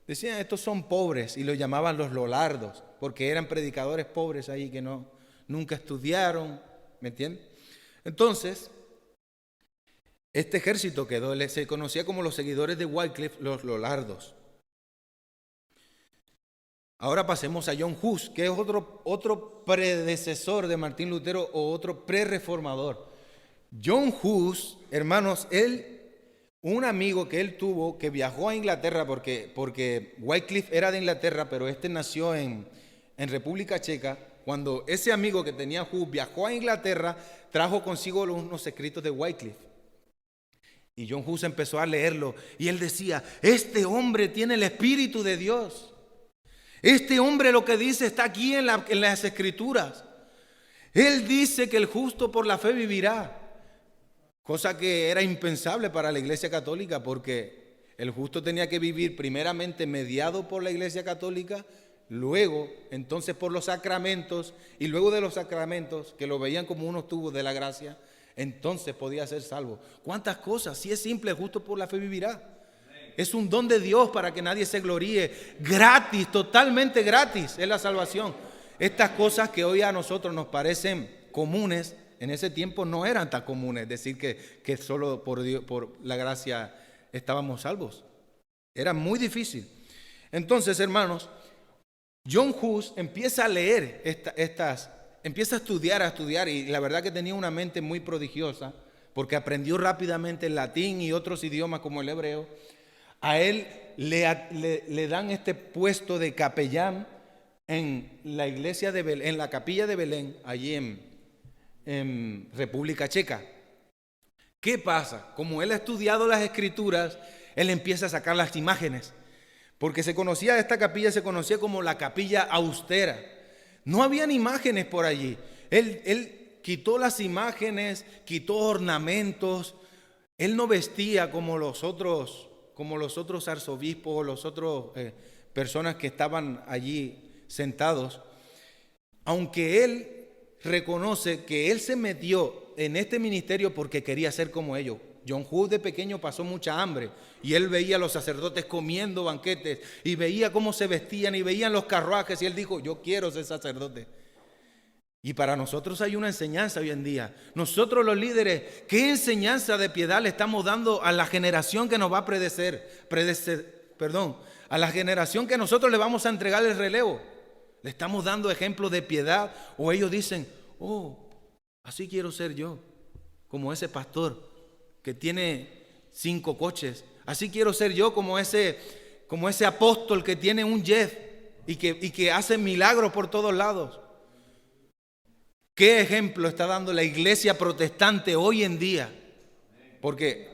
decían: estos son pobres, y los llamaban los Lollardos porque eran predicadores pobres ahí que nunca estudiaron, ¿me entienden? Entonces, este ejército se conocía como los seguidores de Wycliffe, los Lollardos. Ahora pasemos a John Hus, que es otro predecesor de Martín Lutero o otro prerreformador. John Hus, hermanos, un amigo que él tuvo que viajó a Inglaterra porque Wycliffe era de Inglaterra, pero nació en República Checa. Cuando ese amigo que tenía Hus viajó a Inglaterra, trajo consigo unos escritos de Wycliffe. Y John Hus empezó a leerlo y él decía: este hombre tiene el Espíritu de Dios. Este hombre lo que dice está aquí en las Escrituras. Él dice que el justo por la fe vivirá. Cosa que era impensable para la Iglesia Católica, porque el justo tenía que vivir primeramente mediado por la Iglesia Católica, luego entonces por los sacramentos, y luego de los sacramentos, que lo veían como unos tubos de la gracia, entonces podía ser salvo. ¿Cuántas cosas? Si es simple, justo por la fe vivirá. Es un don de Dios para que nadie se gloríe. Gratis, totalmente gratis es la salvación. Estas cosas que hoy a nosotros nos parecen comunes, en ese tiempo no eran tan comunes. Decir que solo por Dios, por la gracia estábamos salvos. Era muy difícil. Entonces, hermanos, John Hus empieza a leer empieza a estudiar, y la verdad que tenía una mente muy prodigiosa, porque aprendió rápidamente el latín y otros idiomas como el hebreo. A él le dan este puesto de capellán en la iglesia de Belén, en la capilla de Belén, allí en República Checa. ¿Qué pasa? Como él ha estudiado las Escrituras, él empieza a sacar las imágenes, porque esta capilla se conocía como la capilla austera. No habían imágenes por allí. Él quitó las imágenes, quitó ornamentos. Él no vestía como los otros arzobispos o los otros personas que estaban allí sentados. Aunque él reconoce que él se metió en este ministerio porque quería ser como ellos. John Hus de pequeño pasó mucha hambre y él veía a los sacerdotes comiendo banquetes y veía cómo se vestían y veían los carruajes y él dijo, yo quiero ser sacerdote. Y para nosotros hay una enseñanza hoy en día. Nosotros los líderes, ¿qué enseñanza de piedad le estamos dando a la generación que nos va a a la generación que nosotros le vamos a entregar el relevo? ¿Le estamos dando ejemplos de piedad? ¿O ellos dicen, oh, así quiero ser yo, como ese pastor que tiene 5 coches? Así quiero ser yo como ese apóstol que tiene un jet y que hace milagros por todos lados. ¿Qué ejemplo está dando la iglesia protestante hoy en día? Porque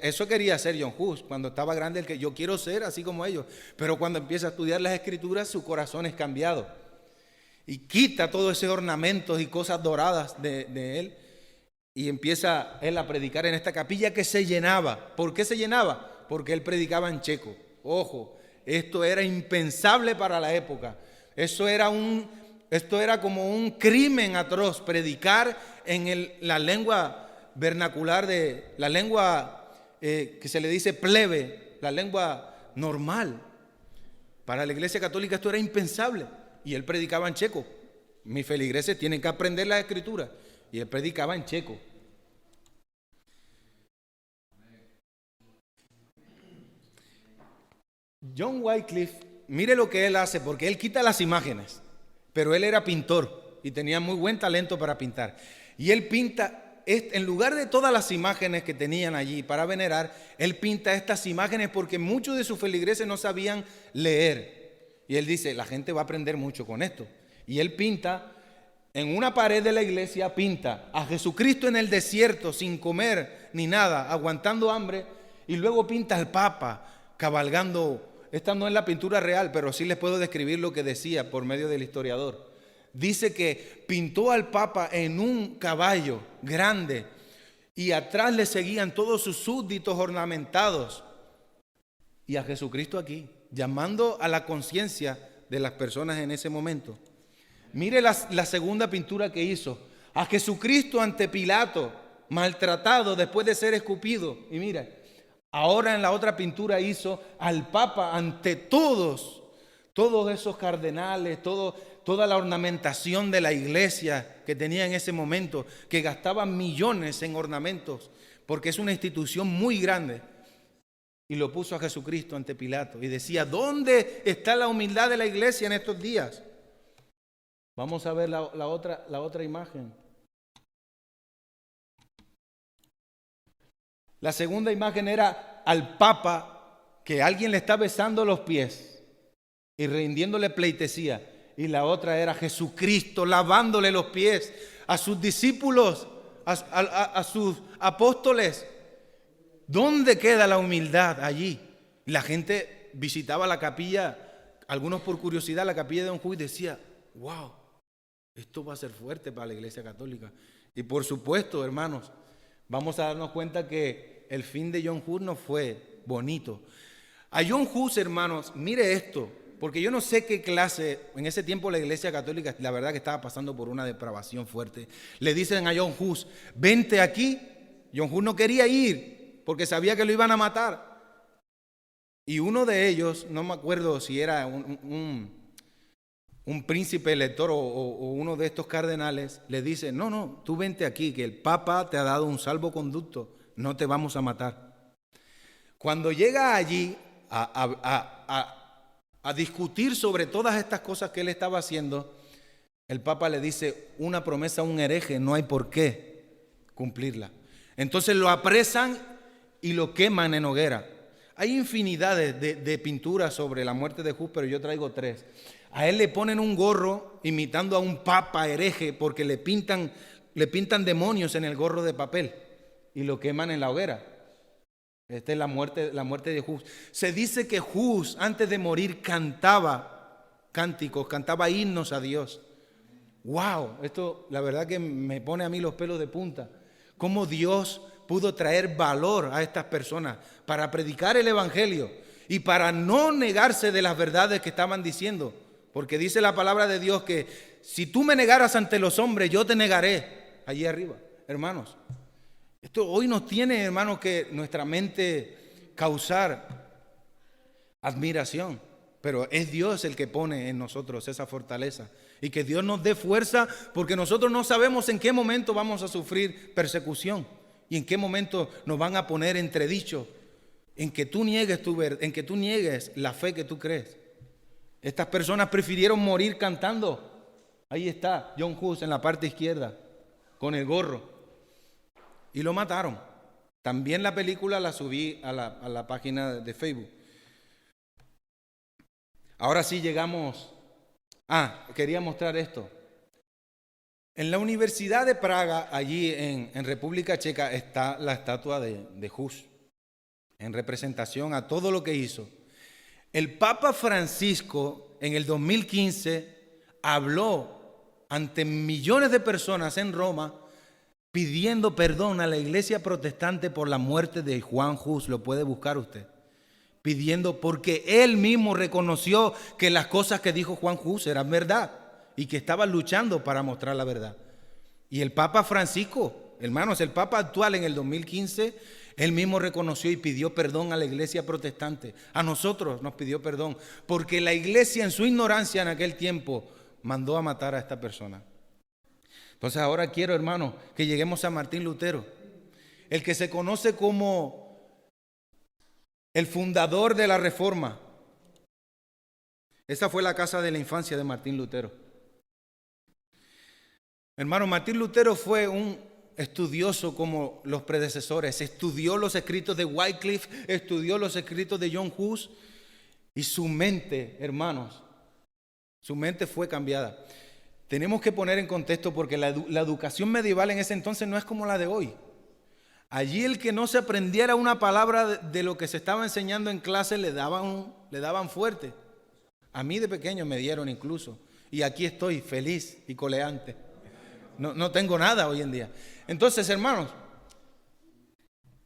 eso quería hacer John Hus cuando estaba grande, el que yo quiero ser así como ellos. Pero cuando empieza a estudiar las escrituras, su corazón es cambiado. Y quita todos esos ornamentos y cosas doradas de él. Y empieza él a predicar en esta capilla que se llenaba. ¿Por qué se llenaba? Porque él predicaba en checo. Ojo, esto era impensable para la época. Esto era como un crimen atroz, predicar en la lengua vernacular, la lengua que se le dice plebe, la lengua normal. Para la iglesia católica esto era impensable y él predicaba en checo. Mis feligreses tienen que aprender la escritura y él predicaba en checo. John Wycliffe, mire lo que él hace, porque él quita las imágenes. Pero él era pintor y tenía muy buen talento para pintar. Y él pinta, en lugar de todas las imágenes que tenían allí para venerar, él pinta estas imágenes porque muchos de sus feligreses no sabían leer. Y él dice, la gente va a aprender mucho con esto. Y él pinta, en una pared de la iglesia, pinta a Jesucristo en el desierto, sin comer ni nada, aguantando hambre. Y luego pinta al Papa cabalgando. Esta no es la pintura real, pero sí les puedo describir lo que decía por medio del historiador. Dice que pintó al Papa en un caballo grande y atrás le seguían todos sus súbditos ornamentados. Y a Jesucristo aquí, llamando a la conciencia de las personas en ese momento. Mire la segunda pintura que hizo. A Jesucristo ante Pilato, maltratado después de ser escupido. Y mira, ahora en la otra pintura hizo al Papa ante todos esos cardenales, toda la ornamentación de la iglesia que tenía en ese momento, que gastaban millones en ornamentos, porque es una institución muy grande. Y lo puso a Jesucristo ante Pilato y decía, ¿dónde está la humildad de la iglesia en estos días? Vamos a ver la otra imagen. La segunda imagen era al Papa que alguien le está besando los pies y rindiéndole pleitesía. Y la otra era Jesucristo lavándole los pies a sus discípulos, a sus apóstoles. ¿Dónde queda la humildad allí? La gente visitaba la capilla, algunos por curiosidad, la capilla de Don Hus, y decía, wow, esto va a ser fuerte para la iglesia católica. Y por supuesto, hermanos, vamos a darnos cuenta que el fin de John Hus no fue bonito. A John Hus, hermanos, mire esto, porque yo no sé qué clase, en ese tiempo la iglesia católica, la verdad que estaba pasando por una depravación fuerte. Le dicen a John Hus, vente aquí. John Hus no quería ir porque sabía que lo iban a matar. Y uno de ellos, no me acuerdo si era un príncipe elector o uno de estos cardenales, le dice, no, tú vente aquí, que el Papa te ha dado un salvoconducto, no te vamos a matar. Cuando llega allí a discutir sobre todas estas cosas que él estaba haciendo, el Papa le dice, una promesa a un hereje no hay por qué cumplirla. Entonces lo apresan y lo queman en hoguera. Hay infinidades de pinturas sobre la muerte de Hus, pero yo traigo 3. A él le ponen un gorro imitando a un papa hereje porque le pintan demonios en el gorro de papel y lo queman en la hoguera. Esta es la muerte de Hus. Se dice que Hus antes de morir cantaba cánticos, cantaba himnos a Dios. ¡Wow! Esto la verdad que me pone a mí los pelos de punta. Cómo Dios pudo traer valor a estas personas para predicar el evangelio y para no negarse de las verdades que estaban diciendo. Porque dice la palabra de Dios que si tú me negaras ante los hombres, yo te negaré allí arriba. Hermanos, esto hoy nos tiene, hermanos, que nuestra mente causar admiración, pero es Dios el que pone en nosotros esa fortaleza, y que Dios nos dé fuerza, porque nosotros no sabemos en qué momento vamos a sufrir persecución y en qué momento nos van a poner entredicho en que tú niegues la fe que tú crees. Estas personas prefirieron morir cantando. Ahí está John Hus en la parte izquierda con el gorro, y lo mataron. También la película la subí a la página de Facebook. Ahora sí llegamos. Quería mostrar esto. En la Universidad de Praga, allí en República Checa, está la estatua de Hus, en representación a todo lo que hizo. El Papa Francisco en el 2015 habló ante millones de personas en Roma pidiendo perdón a la iglesia protestante por la muerte de Juan Hus. Lo puede buscar usted. Pidiendo, porque él mismo reconoció que las cosas que dijo Juan Hus eran verdad y que estaba luchando para mostrar la verdad. Y el Papa Francisco, hermanos, el Papa actual en el 2015, él mismo reconoció y pidió perdón a la iglesia protestante. A nosotros nos pidió perdón, porque la iglesia en su ignorancia en aquel tiempo mandó a matar a esta persona. Entonces ahora quiero, hermanos, que lleguemos a Martín Lutero, el que se conoce como el fundador de la Reforma. Esa fue la casa de la infancia de Martín Lutero. Hermano, Martín Lutero fue un estudioso como los predecesores. Estudió los escritos de Wycliffe, estudió los escritos de John Hus, y su mente, hermanos, su mente fue cambiada. Tenemos que poner en contexto, porque la educación medieval en ese entonces no es como la de hoy. Allí el que no se aprendiera una palabra de lo que se estaba enseñando en clase le daban fuerte. A mí de pequeño me dieron incluso. Y aquí estoy feliz y coleante. No tengo nada hoy en día. Entonces, hermanos,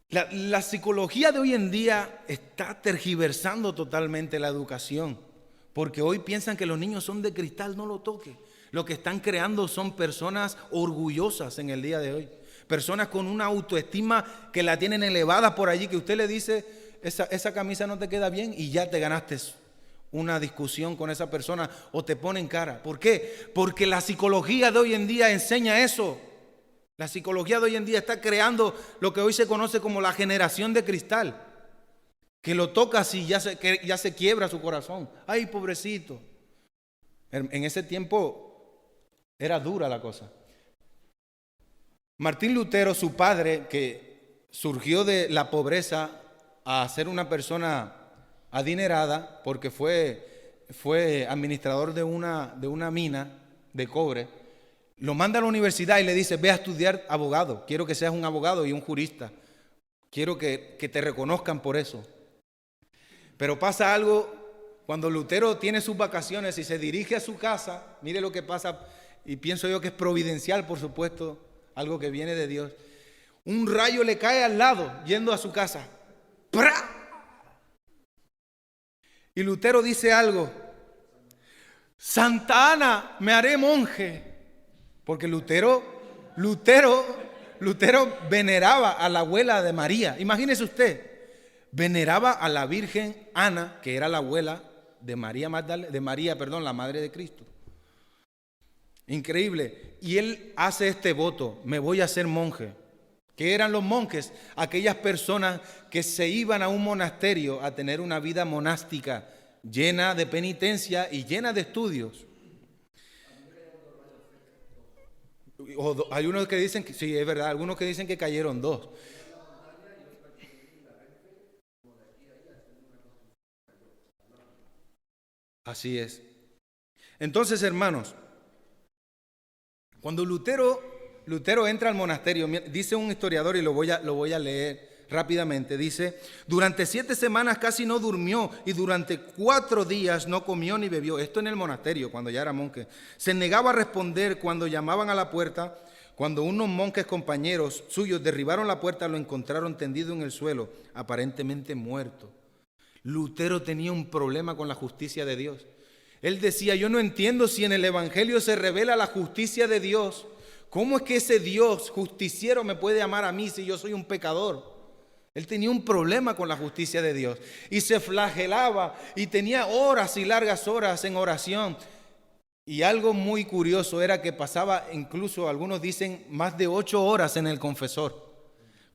la psicología de hoy en día está tergiversando totalmente la educación. Porque hoy piensan que los niños son de cristal, no lo toque. Lo que están creando son personas orgullosas en el día de hoy. Personas con una autoestima que la tienen elevada por allí, que usted le dice, esa camisa no te queda bien, y ya te ganaste una discusión con esa persona o te pone en cara. ¿Por qué? Porque la psicología de hoy en día enseña eso. La psicología de hoy en día está creando lo que hoy se conoce como la generación de cristal, que lo tocas y ya se quiebra su corazón. Ay, pobrecito. En ese tiempo era dura la cosa. Martín Lutero, su padre, que surgió de la pobreza a ser una persona adinerada, porque fue administrador de una mina de cobre, lo manda a la universidad y le dice: ve a estudiar abogado, quiero que seas un abogado y un jurista, quiero que te reconozcan por eso. Pero pasa algo, cuando Lutero tiene sus vacaciones y se dirige a su casa, mire lo que pasa, y pienso yo que es providencial, por supuesto, algo que viene de Dios. Un rayo le cae al lado yendo a su casa. ¡Pra! Y Lutero dice algo: Santa Ana, me haré monje. Porque Lutero veneraba a la abuela de María. Imagínese usted, veneraba a la Virgen Ana, que era la abuela de María la madre de Cristo. Increíble. Y él hace este voto: me voy a hacer monje. ¿Qué eran los monjes? Aquellas personas que se iban a un monasterio a tener una vida monástica llena de penitencia y llena de estudios. Hay unos que dicen que sí, es verdad, algunos que dicen que cayeron 2. Así es. Entonces, hermanos, cuando Lutero entra al monasterio, dice un historiador, y lo voy a leer rápidamente, dice: durante 7 semanas casi no durmió, y durante 4 días no comió ni bebió. Esto en el monasterio, cuando ya era monje. Se negaba a responder cuando llamaban a la puerta. Cuando unos monjes compañeros suyos derribaron la puerta, lo encontraron tendido en el suelo, aparentemente muerto. Lutero tenía un problema con la justicia de Dios. Él decía, yo no entiendo si en el Evangelio se revela la justicia de Dios. ¿Cómo es que ese Dios justiciero me puede amar a mí si yo soy un pecador? Él tenía un problema con la justicia de Dios y se flagelaba y tenía horas y largas horas en oración. Y algo muy curioso era que pasaba, incluso algunos dicen, más de 8 horas en el confesor,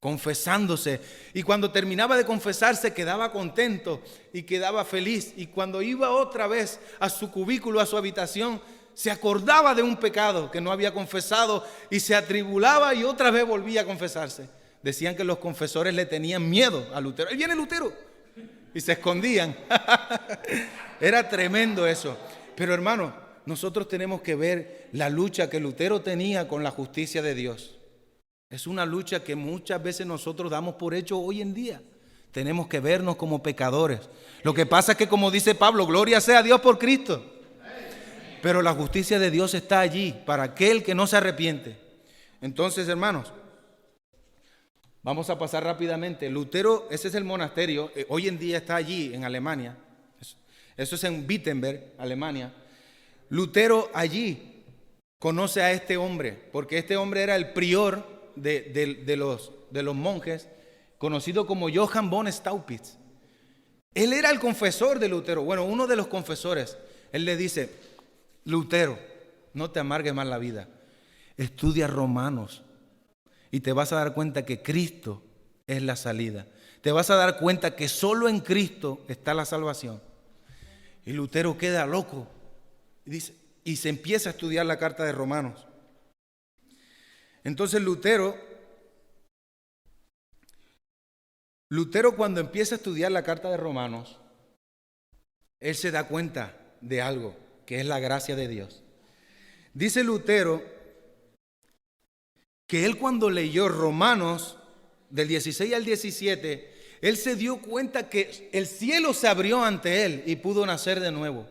confesándose. Y cuando terminaba de confesarse quedaba contento y quedaba feliz. Y cuando iba otra vez a su cubículo, a su habitación, se acordaba de un pecado que no había confesado y se atribulaba y otra vez volvía a confesarse. Decían que los confesores le tenían miedo a Lutero. ¡Ahí viene Lutero! Y se escondían. Era tremendo eso. Pero hermano, nosotros tenemos que ver la lucha que Lutero tenía con la justicia de Dios. Es una lucha que muchas veces nosotros damos por hecho hoy en día. Tenemos que vernos como pecadores. Lo que pasa es que, como dice Pablo, gloria sea a Dios por Cristo. Pero la justicia de Dios está allí para aquel que no se arrepiente. Entonces, hermanos, vamos a pasar rápidamente. Lutero, ese es el monasterio, hoy en día está allí en Alemania. Eso es en Wittenberg, Alemania. Lutero allí conoce a este hombre, porque este hombre era el prior de los monjes, conocido como Johann von Staupitz. Él era el confesor de Lutero, bueno, uno de los confesores. Él le dice, Lutero, no te amargues más la vida, estudia Romanos y te vas a dar cuenta que Cristo es la salida. Te vas a dar cuenta que solo en Cristo está la salvación. Y Lutero queda loco y dice, y se empieza a estudiar la carta de Romanos. Entonces Lutero cuando empieza a estudiar la carta de Romanos, él se da cuenta de algo, que es la gracia de Dios. Dice Lutero que él cuando leyó Romanos del 16 al 17, él se dio cuenta que el cielo se abrió ante él y pudo nacer de nuevo.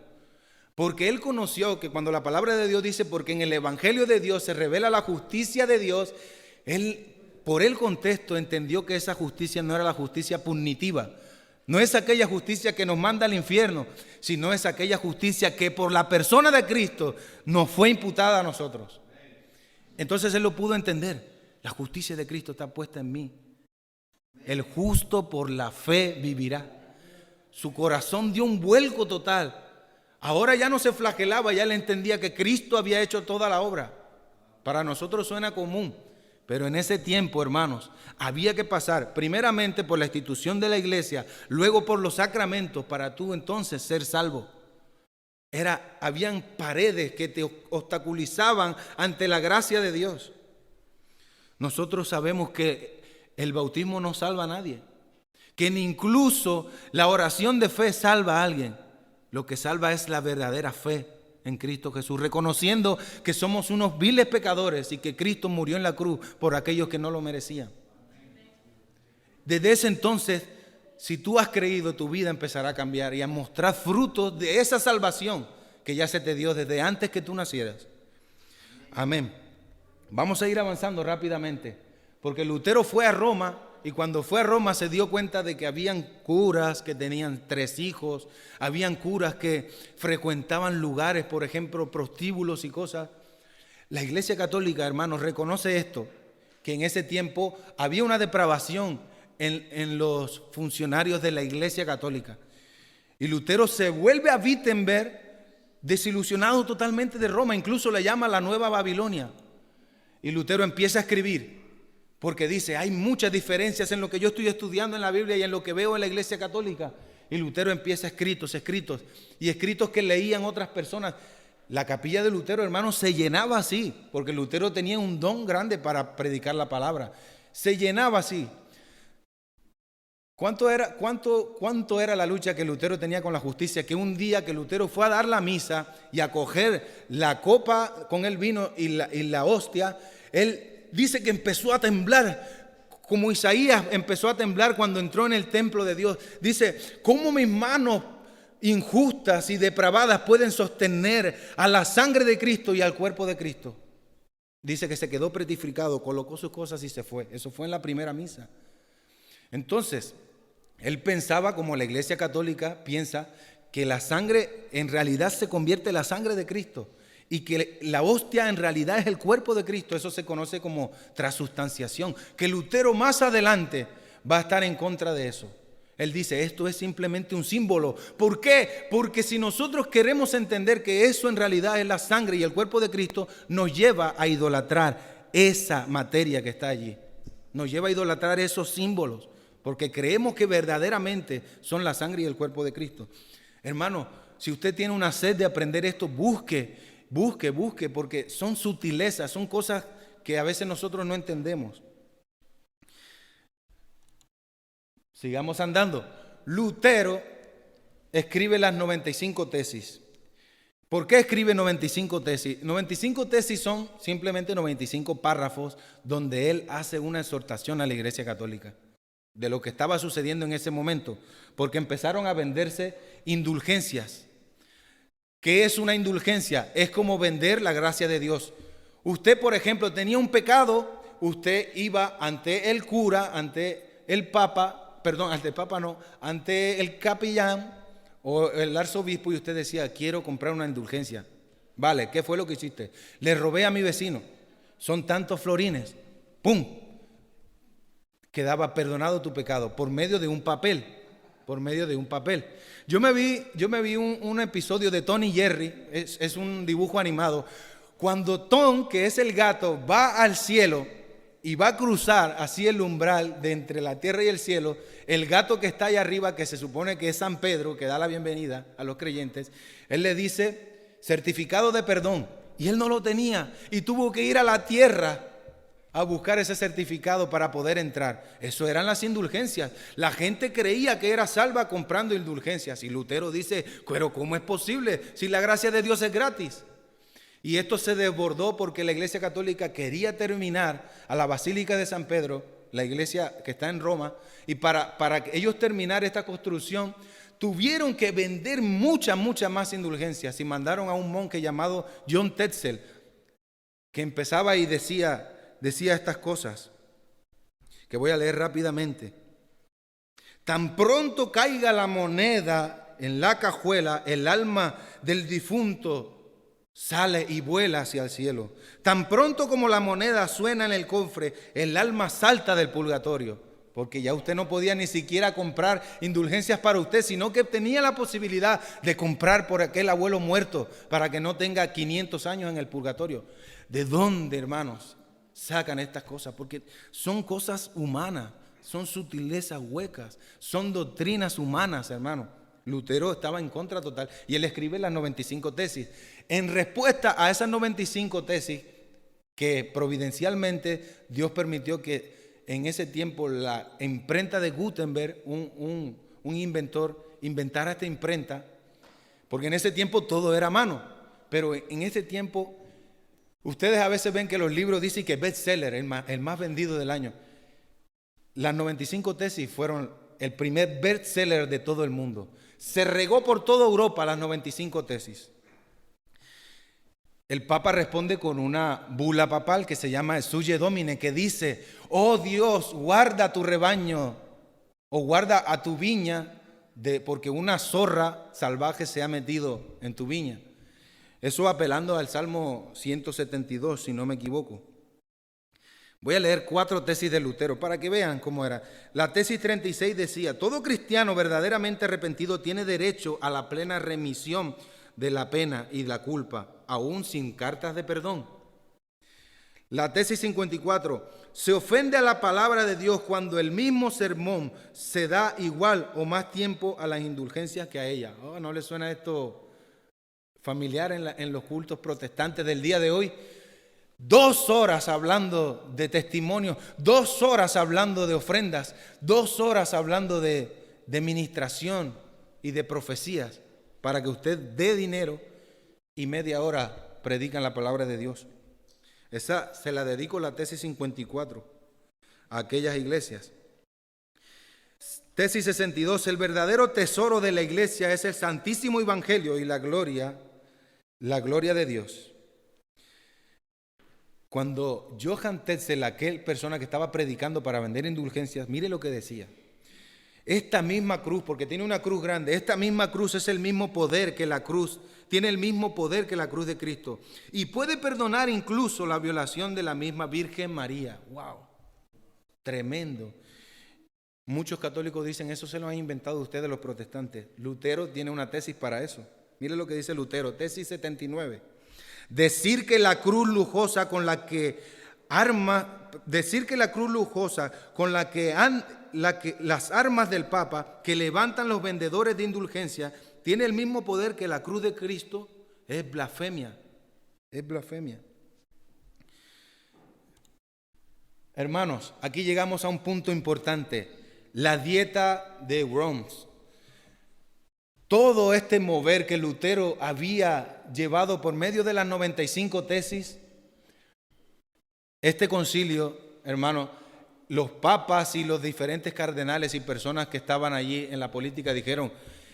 Porque él conoció que cuando la palabra de Dios dice, porque en el Evangelio de Dios se revela la justicia de Dios, él por el contexto entendió que esa justicia no era la justicia punitiva. No es aquella justicia que nos manda al infierno, sino es aquella justicia que por la persona de Cristo nos fue imputada a nosotros. Entonces él lo pudo entender. La justicia de Cristo está puesta en mí. El justo por la fe vivirá. Su corazón dio un vuelco total. Ahora ya no se flagelaba, ya le entendía que Cristo había hecho toda la obra. Para nosotros suena común, pero en ese tiempo, hermanos, había que pasar primeramente por la institución de la iglesia, luego por los sacramentos para tú entonces ser salvo. Habían paredes que te obstaculizaban ante la gracia de Dios. Nosotros sabemos que el bautismo no salva a nadie, que ni incluso la oración de fe salva a alguien. Lo que salva es la verdadera fe en Cristo Jesús, reconociendo que somos unos viles pecadores y que Cristo murió en la cruz por aquellos que no lo merecían. Desde ese entonces, si tú has creído, tu vida empezará a cambiar y a mostrar frutos de esa salvación que ya se te dio desde antes que tú nacieras. Amén. Vamos a ir avanzando rápidamente, porque Lutero fue a Roma. Y cuando fue a Roma se dio cuenta de que habían curas que tenían 3 hijos, habían curas que frecuentaban lugares, por ejemplo, prostíbulos y cosas. La Iglesia Católica, hermanos, reconoce esto, que en ese tiempo había una depravación en los funcionarios de la Iglesia Católica. Y Lutero se vuelve a Wittenberg desilusionado totalmente de Roma, incluso la llama la Nueva Babilonia. Y Lutero empieza a escribir. Porque dice, hay muchas diferencias en lo que yo estoy estudiando en la Biblia y en lo que veo en la Iglesia Católica. Y Lutero empieza escritos y escritos que leían otras personas. La capilla de Lutero, hermanos, se llenaba así, porque Lutero tenía un don grande para predicar la palabra. Se llenaba así. ¿Cuánto era la lucha que Lutero tenía con la justicia? Que un día que Lutero fue a dar la misa y a coger la copa con el vino y la hostia, él dice que empezó a temblar, como Isaías empezó a temblar cuando entró en el templo de Dios. Dice, ¿cómo mis manos injustas y depravadas pueden sostener a la sangre de Cristo y al cuerpo de Cristo? Dice que se quedó petrificado, colocó sus cosas y se fue. Eso fue en la primera misa. Entonces, él pensaba, como la Iglesia Católica piensa, que la sangre en realidad se convierte en la sangre de Cristo y que la hostia en realidad es el cuerpo de Cristo. Eso se conoce como transustanciación, que Lutero más adelante va a estar en contra de eso. Él dice, esto es simplemente un símbolo. ¿Por qué? Porque si nosotros queremos entender que eso en realidad es la sangre y el cuerpo de Cristo, nos lleva a idolatrar esa materia que está allí. Nos lleva a idolatrar esos símbolos, porque creemos que verdaderamente son la sangre y el cuerpo de Cristo. Hermano, si usted tiene una sed de aprender esto, busque, porque son sutilezas, son cosas que a veces nosotros no entendemos. Sigamos andando. Lutero escribe las 95 tesis. ¿Por qué escribe 95 tesis? 95 tesis son simplemente 95 párrafos donde él hace una exhortación a la Iglesia Católica de lo que estaba sucediendo en ese momento, porque empezaron a venderse indulgencias. ¿Qué es una indulgencia? Es como vender la gracia de Dios. Usted, por ejemplo, tenía un pecado, usted iba ante el cura, ante el papa, ante el capellán o el arzobispo, y usted decía, quiero comprar una indulgencia. Vale, ¿qué fue lo que hiciste? Le robé a mi vecino, son tantos florines, ¡pum! Quedaba perdonado tu pecado por medio de un papel, Yo me vi un episodio de Tom y Jerry, es un dibujo animado, cuando Tom, que es el gato, va al cielo y va a cruzar así el umbral de entre la tierra y el cielo. El gato que está allá arriba, que se supone que es San Pedro, que da la bienvenida a los creyentes, él le dice certificado de perdón, y él no lo tenía y tuvo que ir a la tierra a buscar ese certificado para poder entrar. Eso eran las indulgencias. La gente creía que era salva comprando indulgencias, y Lutero dice, pero ¿cómo es posible si la gracia de Dios es gratis? Y esto se desbordó porque la Iglesia Católica quería terminar a la Basílica de San Pedro, la iglesia que está en Roma, y para ellos terminar esta construcción tuvieron que vender muchas más indulgencias, y mandaron a un monje llamado John Tetzel, que empezaba y decía estas cosas, que voy a leer rápidamente. Tan pronto caiga la moneda en la cajuela, el alma del difunto sale y vuela hacia el cielo. Tan pronto como la moneda suena en el cofre, el alma salta del purgatorio, porque ya usted no podía ni siquiera comprar indulgencias para usted, sino que tenía la posibilidad de comprar por aquel abuelo muerto para que no tenga 500 años en el purgatorio. ¿De dónde, hermanos, sacan estas cosas? Porque son cosas humanas, son sutilezas huecas, son doctrinas humanas, hermanos. Lutero estaba en contra total y él escribe las 95 tesis. En respuesta a esas 95 tesis, que providencialmente Dios permitió que en ese tiempo la imprenta de Gutenberg, un inventor, inventara esta imprenta, porque en ese tiempo todo era a mano, pero en ese tiempo ustedes a veces ven que los libros dicen que bestseller, el más vendido del año. Las 95 tesis fueron el primer bestseller de todo el mundo. Se regó por toda Europa las 95 tesis. El Papa responde con una bula papal que se llama Sui Domine, que dice, oh Dios, guarda tu rebaño o guarda a tu viña, porque una zorra salvaje se ha metido en tu viña. Eso apelando al Salmo 172, si no me equivoco. Voy a leer 4 tesis de Lutero para que vean cómo era. La tesis 36 decía, todo cristiano verdaderamente arrepentido tiene derecho a la plena remisión de la pena y la culpa, aún sin cartas de perdón. La tesis 54, se ofende a la palabra de Dios cuando el mismo sermón se da igual o más tiempo a las indulgencias que a ella. Oh, ¿no le suena esto familiar en los cultos protestantes del día de hoy? 2 horas hablando de testimonios, 2 horas hablando de ofrendas, 2 horas hablando de ministración y de profecías para que usted dé dinero, y media hora predican la palabra de Dios. Esa se la dedico, la tesis 54, a aquellas iglesias. Tesis 62, el verdadero tesoro de la iglesia es el santísimo evangelio y la gloria de Dios. Cuando Johann Tetzel, aquel persona que estaba predicando para vender indulgencias, mire lo que decía. Esta misma cruz, porque tiene una cruz grande, esta misma cruz es el mismo poder que la cruz, tiene el mismo poder que la cruz de Cristo. Y puede perdonar incluso la violación de la misma Virgen María. ¡Wow! Tremendo. Muchos católicos dicen, eso se lo han inventado ustedes los protestantes. Lutero tiene una tesis para eso. Mire lo que dice Lutero, tesis 79. Decir que la cruz lujosa con la que las armas del Papa que levantan los vendedores de indulgencia tiene el mismo poder que la cruz de Cristo es blasfemia. Es blasfemia. Hermanos, aquí llegamos a un punto importante. La dieta de Worms. Todo este mover que Lutero había llevado por medio de las 95 tesis, este concilio, hermano, los papas y los diferentes cardenales y personas que estaban allí en la política dijeron,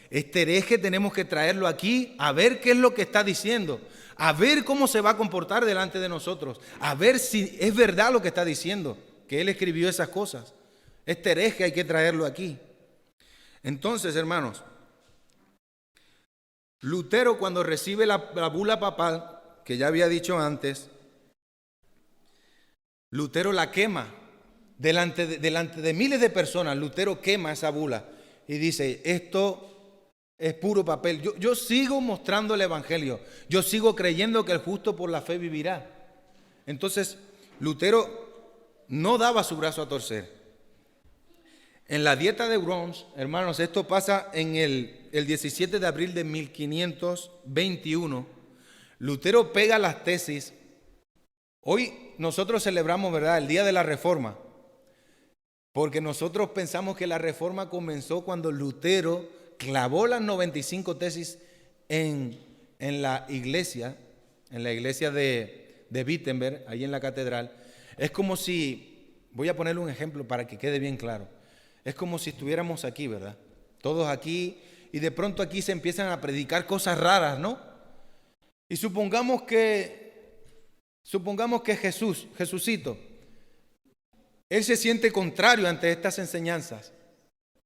este hereje tenemos que traerlo aquí a ver qué es lo que está diciendo, a ver cómo se va a comportar delante de nosotros, a ver si es verdad lo que está diciendo, que él escribió esas cosas. Este hereje hay que traerlo aquí. Entonces, hermanos, Lutero, cuando recibe la bula papal, que ya había dicho antes, Lutero la quema delante de miles de personas. Lutero quema esa bula y dice, esto es puro papel. Yo sigo mostrando el evangelio, yo sigo creyendo que el justo por la fe vivirá. Entonces, Lutero no daba su brazo a torcer. En la dieta de Worms, hermanos, esto pasa en el 17 de abril de 1521. Lutero pega las tesis. Hoy nosotros celebramos, ¿verdad?, el Día de la Reforma, porque nosotros pensamos que la Reforma comenzó cuando Lutero clavó las 95 tesis en la iglesia de Wittenberg, ahí en la catedral. Es como si, voy a ponerle un ejemplo para que quede bien claro. Es como si estuviéramos aquí, ¿verdad? Todos aquí, y de pronto aquí se empiezan a predicar cosas raras, ¿no? Y supongamos que Jesucito, él se siente contrario ante estas enseñanzas.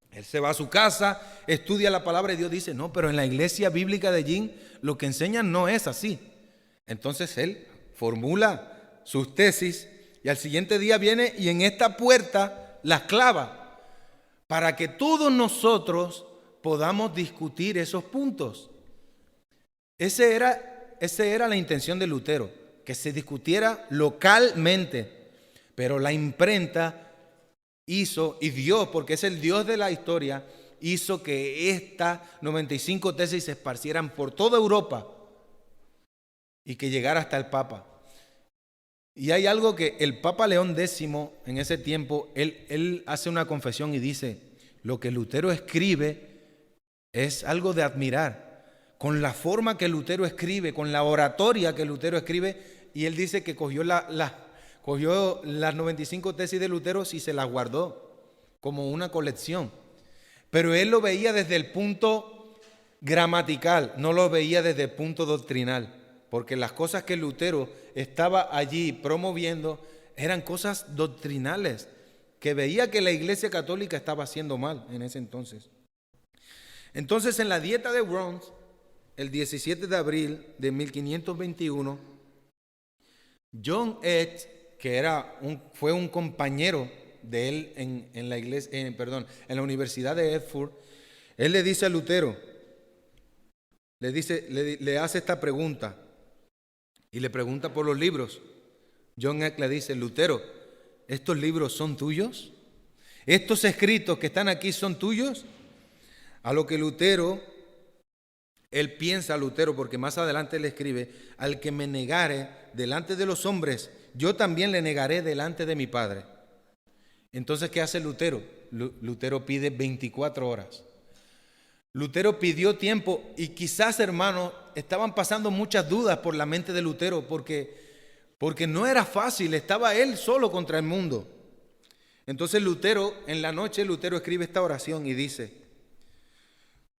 Él se va a su casa, estudia la palabra y Dios dice, no, pero en la iglesia bíblica de Jin lo que enseñan no es así. Entonces él formula sus tesis y al siguiente día viene y en esta puerta las clava, para que todos nosotros podamos discutir esos puntos. Esa era la intención de Lutero, que se discutiera localmente, pero la imprenta hizo, y Dios, porque es el Dios de la historia, hizo que estas 95 tesis se esparcieran por toda Europa y que llegara hasta el Papa. Y hay algo que el Papa León X en ese tiempo, él hace una confesión y dice, lo que Lutero escribe es algo de admirar, con la forma que Lutero escribe, con la oratoria que Lutero escribe, y él dice que cogió las 95 tesis de Lutero y se las guardó como una colección. Pero él lo veía desde el punto gramatical, no lo veía desde el punto doctrinal. Porque las cosas que Lutero estaba allí promoviendo eran cosas doctrinales, que veía que la Iglesia Católica estaba haciendo mal en ese entonces. Entonces, en la dieta de Worms, el 17 de abril de 1521, John Edge, que fue un compañero de él en la Universidad de Erfurt, él le dice a Lutero, le hace esta pregunta. Y le pregunta por los libros. John Eck le dice, Lutero, ¿estos libros son tuyos? ¿Estos escritos que están aquí son tuyos? A lo que Lutero, porque más adelante le escribe, al que me negare delante de los hombres, yo también le negaré delante de mi Padre. Entonces, ¿qué hace Lutero? Lutero pide 24 horas. Lutero pidió tiempo y quizás, hermanos, estaban pasando muchas dudas por la mente de Lutero porque no era fácil, estaba él solo contra el mundo. Entonces en la noche Lutero escribe esta oración y dice,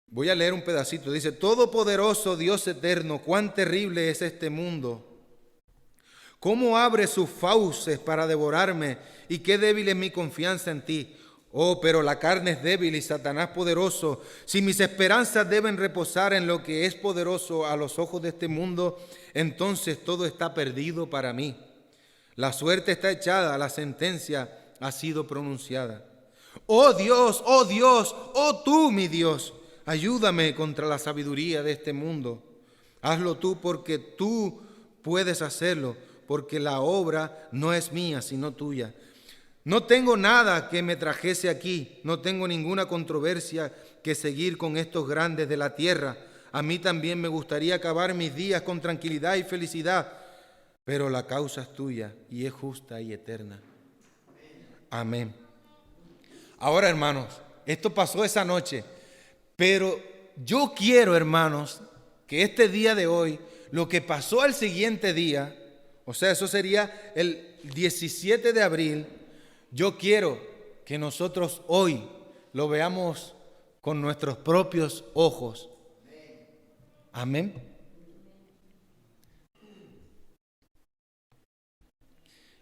voy a leer un pedacito, dice, Todopoderoso Dios eterno, cuán terrible es este mundo, cómo abre sus fauces para devorarme y qué débil es mi confianza en ti. Oh, pero la carne es débil y Satanás poderoso. Si mis esperanzas deben reposar en lo que es poderoso a los ojos de este mundo, entonces todo está perdido para mí. La suerte está echada, la sentencia ha sido pronunciada. Oh Dios, oh tú, mi Dios, ayúdame contra la sabiduría de este mundo. Hazlo tú porque tú puedes hacerlo, porque la obra no es mía, sino tuya. No tengo nada que me trajese aquí, no tengo ninguna controversia que seguir con estos grandes de la tierra. A mí también me gustaría acabar mis días con tranquilidad y felicidad, pero la causa es tuya y es justa y eterna. Amén. Ahora, hermanos, esto pasó esa noche, pero yo quiero, hermanos, que este día de hoy, lo que pasó al siguiente día, o sea, eso sería el 17 de abril, yo quiero que nosotros hoy lo veamos con nuestros propios ojos. Amén.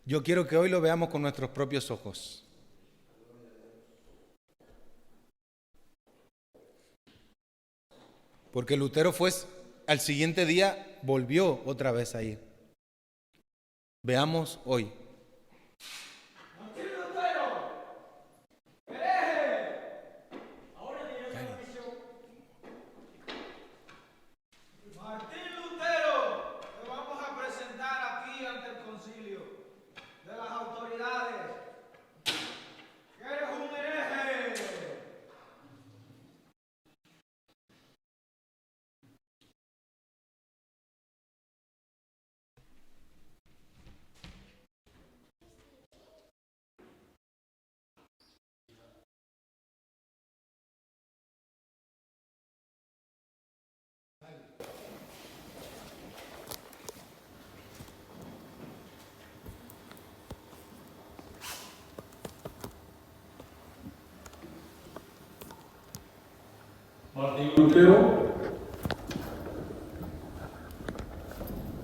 Yo quiero que hoy lo veamos con nuestros propios ojos. Porque Lutero fue, al siguiente día volvió otra vez a ir. Veamos hoy. Martín Lutero,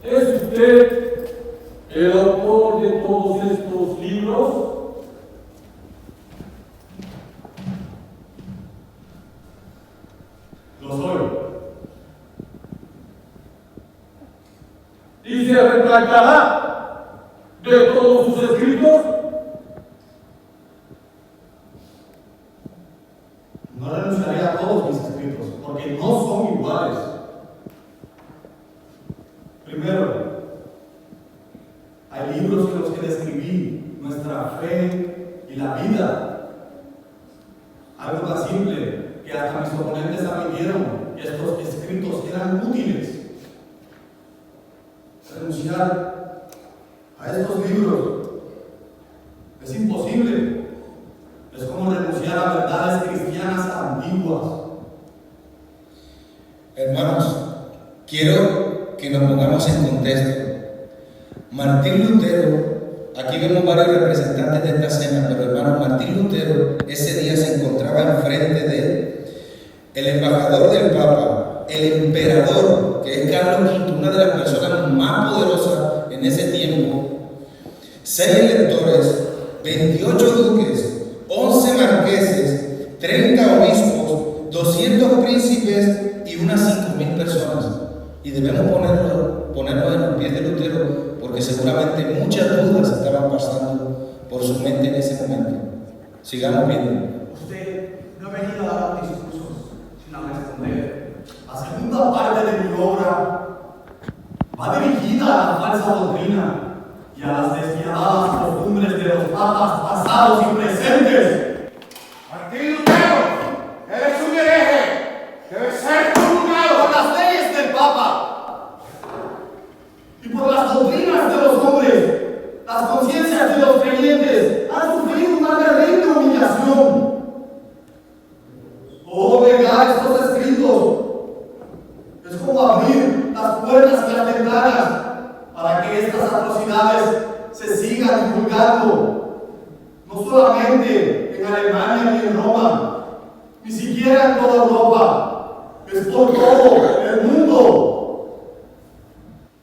¿es usted el autor de todos estos libros? Lo soy. ¿Y se retractará de todos sus escritos? No renunciaré a todos mis escritos, porque no son iguales. Primero, hay libros en los que describí nuestra fe y la vida. Algo tan simple que hasta mis oponentes admitieron que estos escritos eran útiles. Renunciar a estos libros es imposible. Es como renunciar a verdades cristianas antiguas. Hermanos, quiero que nos pongamos en contexto. Martín Lutero, aquí vemos varios representantes de esta cena, pero hermanos, Martín Lutero ese día se encontraba enfrente de el embajador del Papa, el emperador, que es Carlos V, una de las personas más poderosas en ese tiempo, 6 electores, 28 duques, 11 marqueses, 30 obispos, 200 príncipes y unas 5.000 personas. Y debemos ponernos en los pies de Lutero, porque seguramente muchas dudas estaban pasando por su mente en ese momento. Sigamos viendo. Usted no ha venido a dar discursos, sino a responder. La segunda parte de mi obra va dirigida a la falsa doctrina y a las despiadadas costumbres de los papas pasados y presentes. Martín Lutero, eres un hereje, debes ser condenado Por las leyes del papa y por las doctrinas de los hombres, las conciencias de los creyentes han sufrido una terrible humillación. Oh, negar estos escritos es como abrir las puertas y las ventanas para que estas atrocidades se sigan divulgando, no solamente en Alemania ni en Roma, ni siquiera en toda Europa, es por todo el mundo.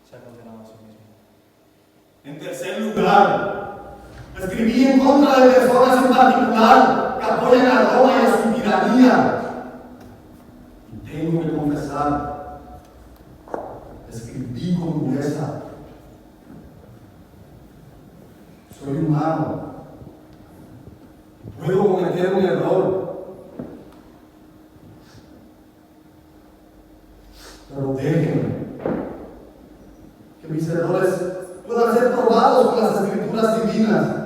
Se ha condenado a sí mismo. En tercer lugar, escribí en contra de personas en particular, apoyan a Roma y a su tiranía. Y tengo que confesar, escribí con dureza. Soy humano. Puedo cometer un error. Pero déjenme que mis errores puedan ser probados con las escrituras divinas.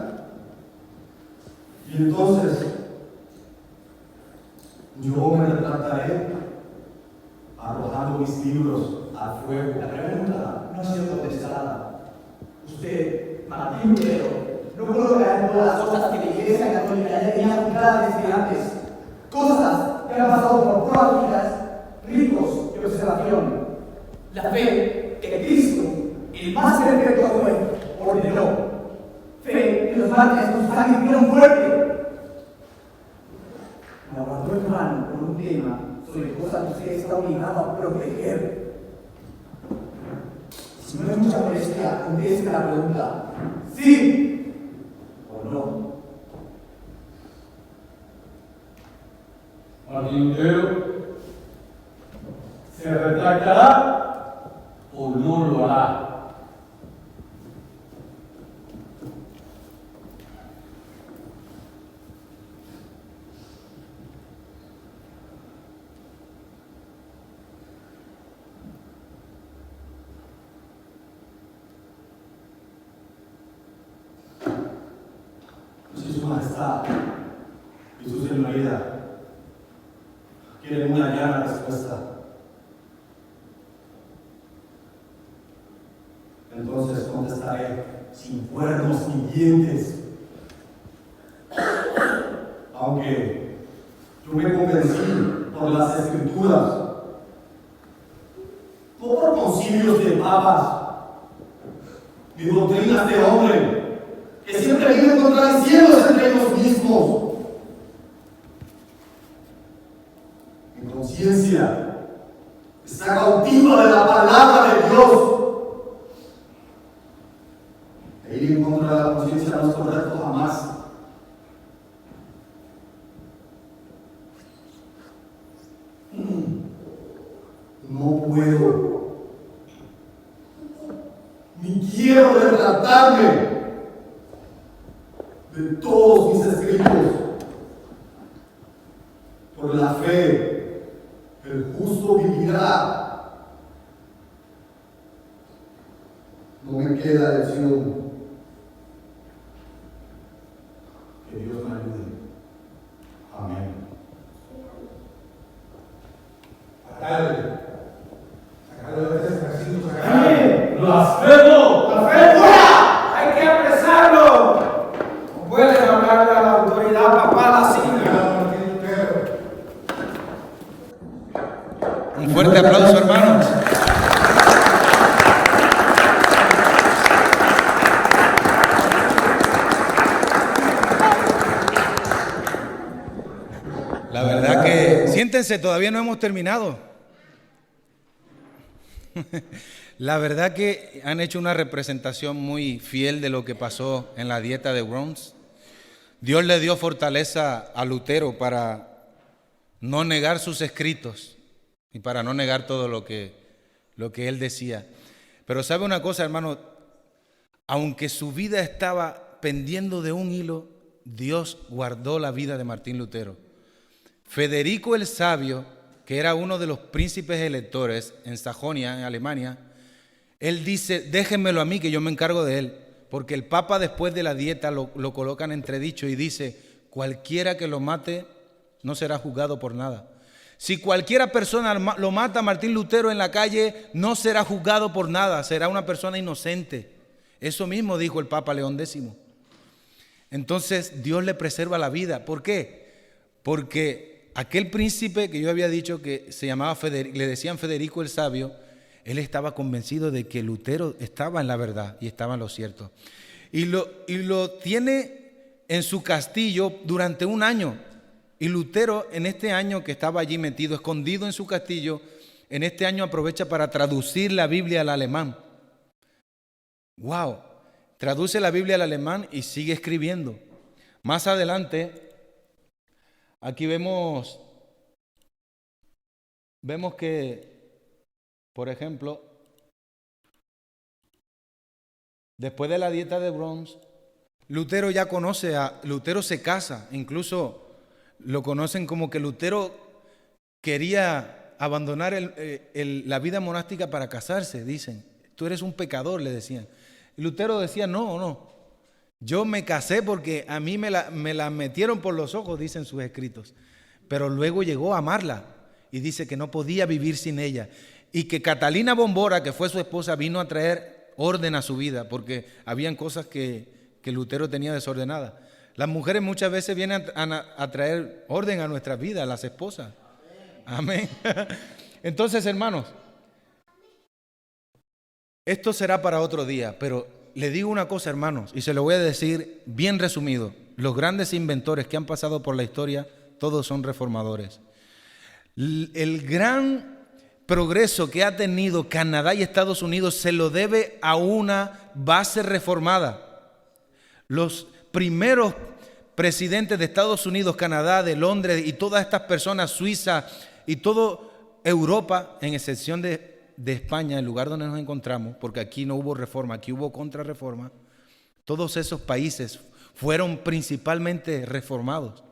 Y entonces yo me retrataré arrojando mis libros al fuego. La pregunta no ha sido contestada. Usted, Martín Lutero, no coloca en todas las cosas que la Iglesia Católica ya tenía juzgadas desde antes. Cosas que han pasado por pruebas vidas, ricos de observación. La fe que Cristo, el más perfecto juez, ordenó. Fe que los mártires con sangre vivieron fuerte. Me aguardó en mano con un tema sobre cosas que usted está obligado a proteger. Si no es mucha molestia, conteste la pregunta: ¿sí o no? Martín Lutero se retractará o no lo hará. Si su majestad y su señoría quieren una llana respuesta, entonces contestaré sin cuernos ni dientes. Aunque yo me convencí por las escrituras, no por concilios de papas ni doctrinas de hombre, que siempre viven contradiciéndose entre ellos mismos. Mi conciencia está cautiva de la palabra de Dios. E ir en contra de la conciencia no es correcto jamás. No puedo, ni quiero retratarme de todos mis escritos. Por la fe, el justo vivirá. No me queda elección. Que Dios me ayude. Amén. Alcalde, sacarlo de este recinto sagrado. ¡Amén! ¡Blasfemo! ¡Blasfemo! ¡Hay que apresarlo! No pueden hablar a la autoridad papal así. Martín Lutero. Un fuerte aplauso, hermanos. La verdad que, siéntense, todavía no hemos terminado. La verdad que han hecho una representación muy fiel de lo que pasó en la dieta de Worms. Dios le dio fortaleza a Lutero para no negar sus escritos y para no negar todo lo que él decía. Pero sabe una cosa, hermano, aunque su vida estaba pendiendo de un hilo, Dios guardó la vida de Martín Lutero. Federico el Sabio, que era uno de los príncipes electores en Sajonia, en Alemania, él dice: déjenmelo a mí, que yo me encargo de él, porque el Papa después de la dieta lo coloca en entredicho y dice: cualquiera que lo mate no será juzgado por nada. Si cualquiera persona lo mata a Martín Lutero en la calle, no será juzgado por nada, será una persona inocente. Eso mismo dijo el Papa León X. Entonces Dios le preserva la vida. ¿Por qué? Porque aquel príncipe que yo había dicho que se llamaba le decían Federico el Sabio, él estaba convencido de que Lutero estaba en la verdad y estaba en lo cierto. Y lo tiene en su castillo durante un año. Y Lutero, en este año que estaba allí metido, escondido en su castillo, en este año aprovecha para traducir la Biblia al alemán. ¡Wow! Traduce la Biblia al alemán y sigue escribiendo. Más adelante, Aquí vemos que, por ejemplo, después de la dieta de Worms, Lutero Lutero se casa, incluso lo conocen como que Lutero quería abandonar la vida monástica para casarse, dicen. Tú eres un pecador, le decían. Y Lutero decía, no, yo me casé porque a mí me la metieron por los ojos, dicen sus escritos. Pero luego llegó a amarla y dice que no podía vivir sin ella. Y que Catalina Bombora, que fue su esposa, vino a traer orden a su vida porque habían cosas que Lutero tenía desordenadas. Las mujeres muchas veces vienen a traer orden a nuestras vidas, las esposas. Amén. Entonces, hermanos, esto será para otro día, pero le digo una cosa, hermanos, y se lo voy a decir bien resumido. Los grandes inventores que han pasado por la historia, todos son reformadores. El gran progreso que ha tenido Canadá y Estados Unidos se lo debe a una base reformada. Los primeros presidentes de Estados Unidos, Canadá, de Londres y todas estas personas, Suiza y toda Europa, en excepción de España, el lugar donde nos encontramos, porque aquí no hubo reforma, aquí hubo contrarreforma, todos esos países fueron principalmente reformados.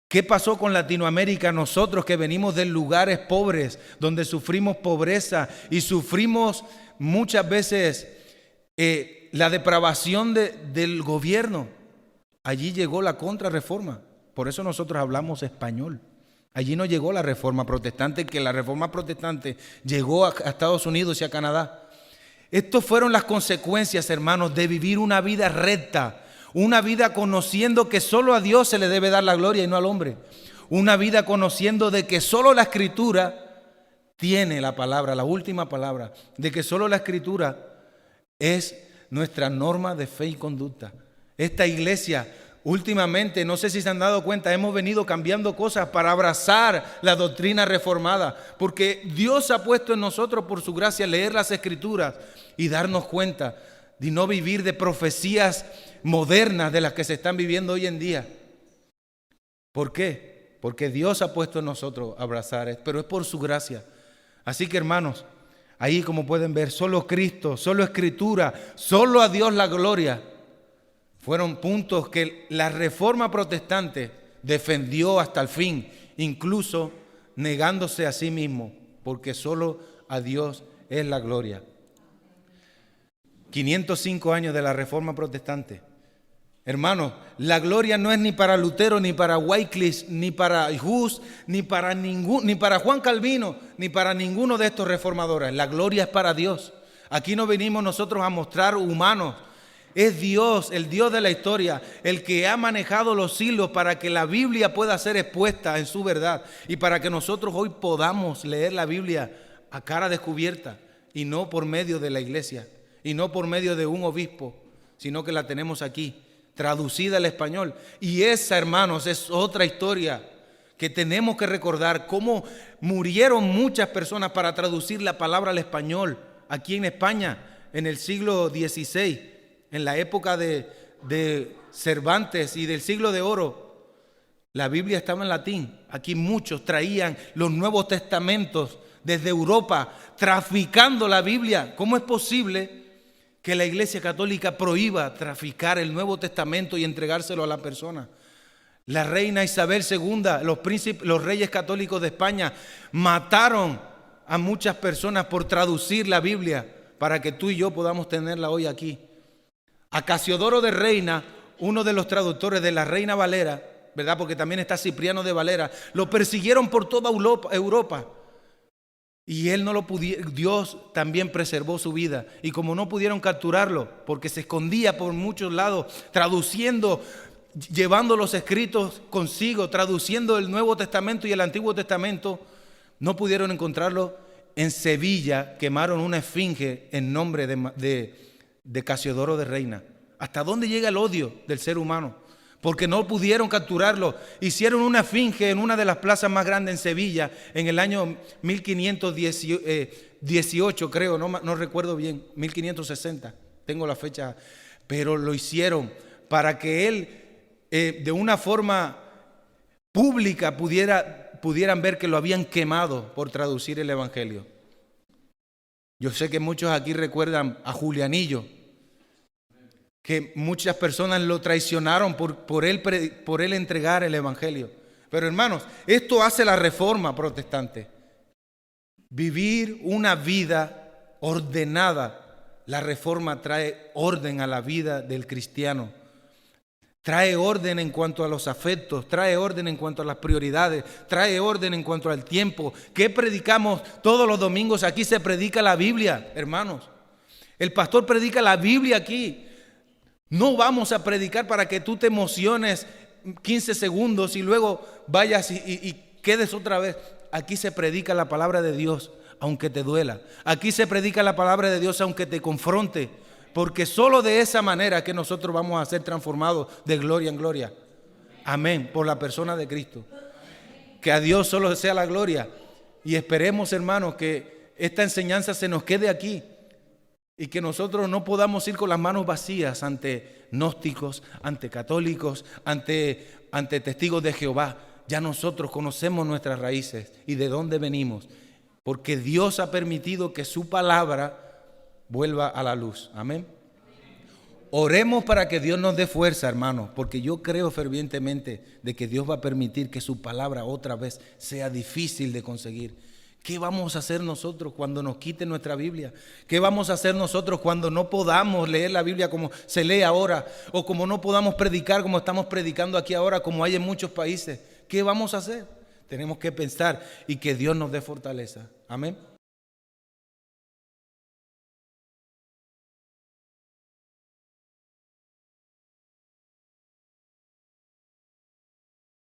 ¿Qué pasó con Latinoamérica? Nosotros que venimos de lugares pobres, donde sufrimos pobreza y sufrimos muchas veces la depravación del gobierno. Allí llegó la contrarreforma. Por eso nosotros hablamos español. Allí no llegó la reforma protestante, que la reforma protestante llegó a Estados Unidos y a Canadá. Estas fueron las consecuencias, hermanos, de vivir una vida recta, una vida conociendo que solo a Dios se le debe dar la gloria y no al hombre. Una vida conociendo de que solo la Escritura tiene la palabra, la última palabra, de que solo la Escritura es nuestra norma de fe y conducta. Esta iglesia, últimamente, no sé si se han dado cuenta, hemos venido cambiando cosas para abrazar la doctrina reformada, porque Dios ha puesto en nosotros, por su gracia, leer las Escrituras y darnos cuenta de no vivir de profecías modernas de las que se están viviendo hoy en día. ¿Por qué? Porque Dios ha puesto en nosotros abrazar, pero es por su gracia. Así que, hermanos, ahí como pueden ver, solo Cristo, solo Escritura, solo a Dios la gloria. Fueron puntos que la reforma protestante defendió hasta el fin, incluso negándose a sí mismo, porque solo a Dios es la gloria. 505 años de la reforma protestante. Hermanos, la gloria no es ni para Lutero, ni para Wycliffe, ni para Hus, ni para Juan Calvino, ni para ninguno de estos reformadores. La gloria es para Dios. Aquí no venimos nosotros a mostrar humanos. Es Dios, el Dios de la historia, el que ha manejado los hilos para que la Biblia pueda ser expuesta en su verdad y para que nosotros hoy podamos leer la Biblia a cara descubierta y no por medio de la iglesia y no por medio de un obispo, sino que la tenemos aquí, traducida al español. Y esa, hermanos, es otra historia que tenemos que recordar, cómo murieron muchas personas para traducir la palabra al español aquí en España en el siglo XVI. En la época de Cervantes y del siglo de oro, la Biblia estaba en latín. Aquí muchos traían los Nuevos Testamentos desde Europa, traficando la Biblia. ¿Cómo es posible que la Iglesia Católica prohíba traficar el Nuevo Testamento y entregárselo a la persona? La reina Isabel II, los reyes católicos de España mataron a muchas personas por traducir la Biblia para que tú y yo podamos tenerla hoy aquí. A Casiodoro de Reina, uno de los traductores de la Reina Valera, ¿verdad? Porque también está Cipriano de Valera, lo persiguieron por toda Europa. Y él no lo pudo, Dios también preservó su vida. Y como no pudieron capturarlo, porque se escondía por muchos lados, traduciendo, llevando los escritos consigo, traduciendo el Nuevo Testamento y el Antiguo Testamento, no pudieron encontrarlo. En Sevilla quemaron una esfinge en nombre de Casiodoro de Reina. ¿Hasta dónde llega el odio del ser humano? Porque no pudieron capturarlo. Hicieron una esfinge en una de las plazas más grandes en Sevilla en el año 1518, creo, no recuerdo bien, 1560, tengo la fecha, pero lo hicieron para que él de una forma pública pudieran ver que lo habían quemado por traducir el Evangelio. Yo sé que muchos aquí recuerdan a Julianillo, que muchas personas lo traicionaron por él entregar el Evangelio. Pero hermanos, esto hace la Reforma protestante. Vivir una vida ordenada. La Reforma trae orden a la vida del cristiano. Trae orden en cuanto a los afectos, trae orden en cuanto a las prioridades, trae orden en cuanto al tiempo. ¿Qué predicamos todos los domingos? Aquí se predica la Biblia, hermanos. El pastor predica la Biblia aquí. No vamos a predicar para que tú te emociones 15 segundos y luego vayas y quedes otra vez. Aquí se predica la palabra de Dios, aunque te duela. Aquí se predica la palabra de Dios, aunque te confronte. Porque solo de esa manera que nosotros vamos a ser transformados de gloria en gloria. Amén, por la persona de Cristo. Que a Dios solo sea la gloria. Y esperemos, hermanos, que esta enseñanza se nos quede aquí. Y que nosotros no podamos ir con las manos vacías ante gnósticos, ante católicos, ante testigos de Jehová. Ya nosotros conocemos nuestras raíces y de dónde venimos. Porque Dios ha permitido que su palabra vuelva a la luz. Amén. Oremos para que Dios nos dé fuerza, hermanos, porque yo creo fervientemente de que Dios va a permitir que su palabra otra vez sea difícil de conseguir. ¿Qué vamos a hacer nosotros cuando nos quiten nuestra Biblia? ¿Qué vamos a hacer nosotros cuando no podamos leer la Biblia como se lee ahora? O como no podamos predicar como estamos predicando aquí ahora, como hay en muchos países. ¿Qué vamos a hacer? Tenemos que pensar y que Dios nos dé fortaleza. Amén.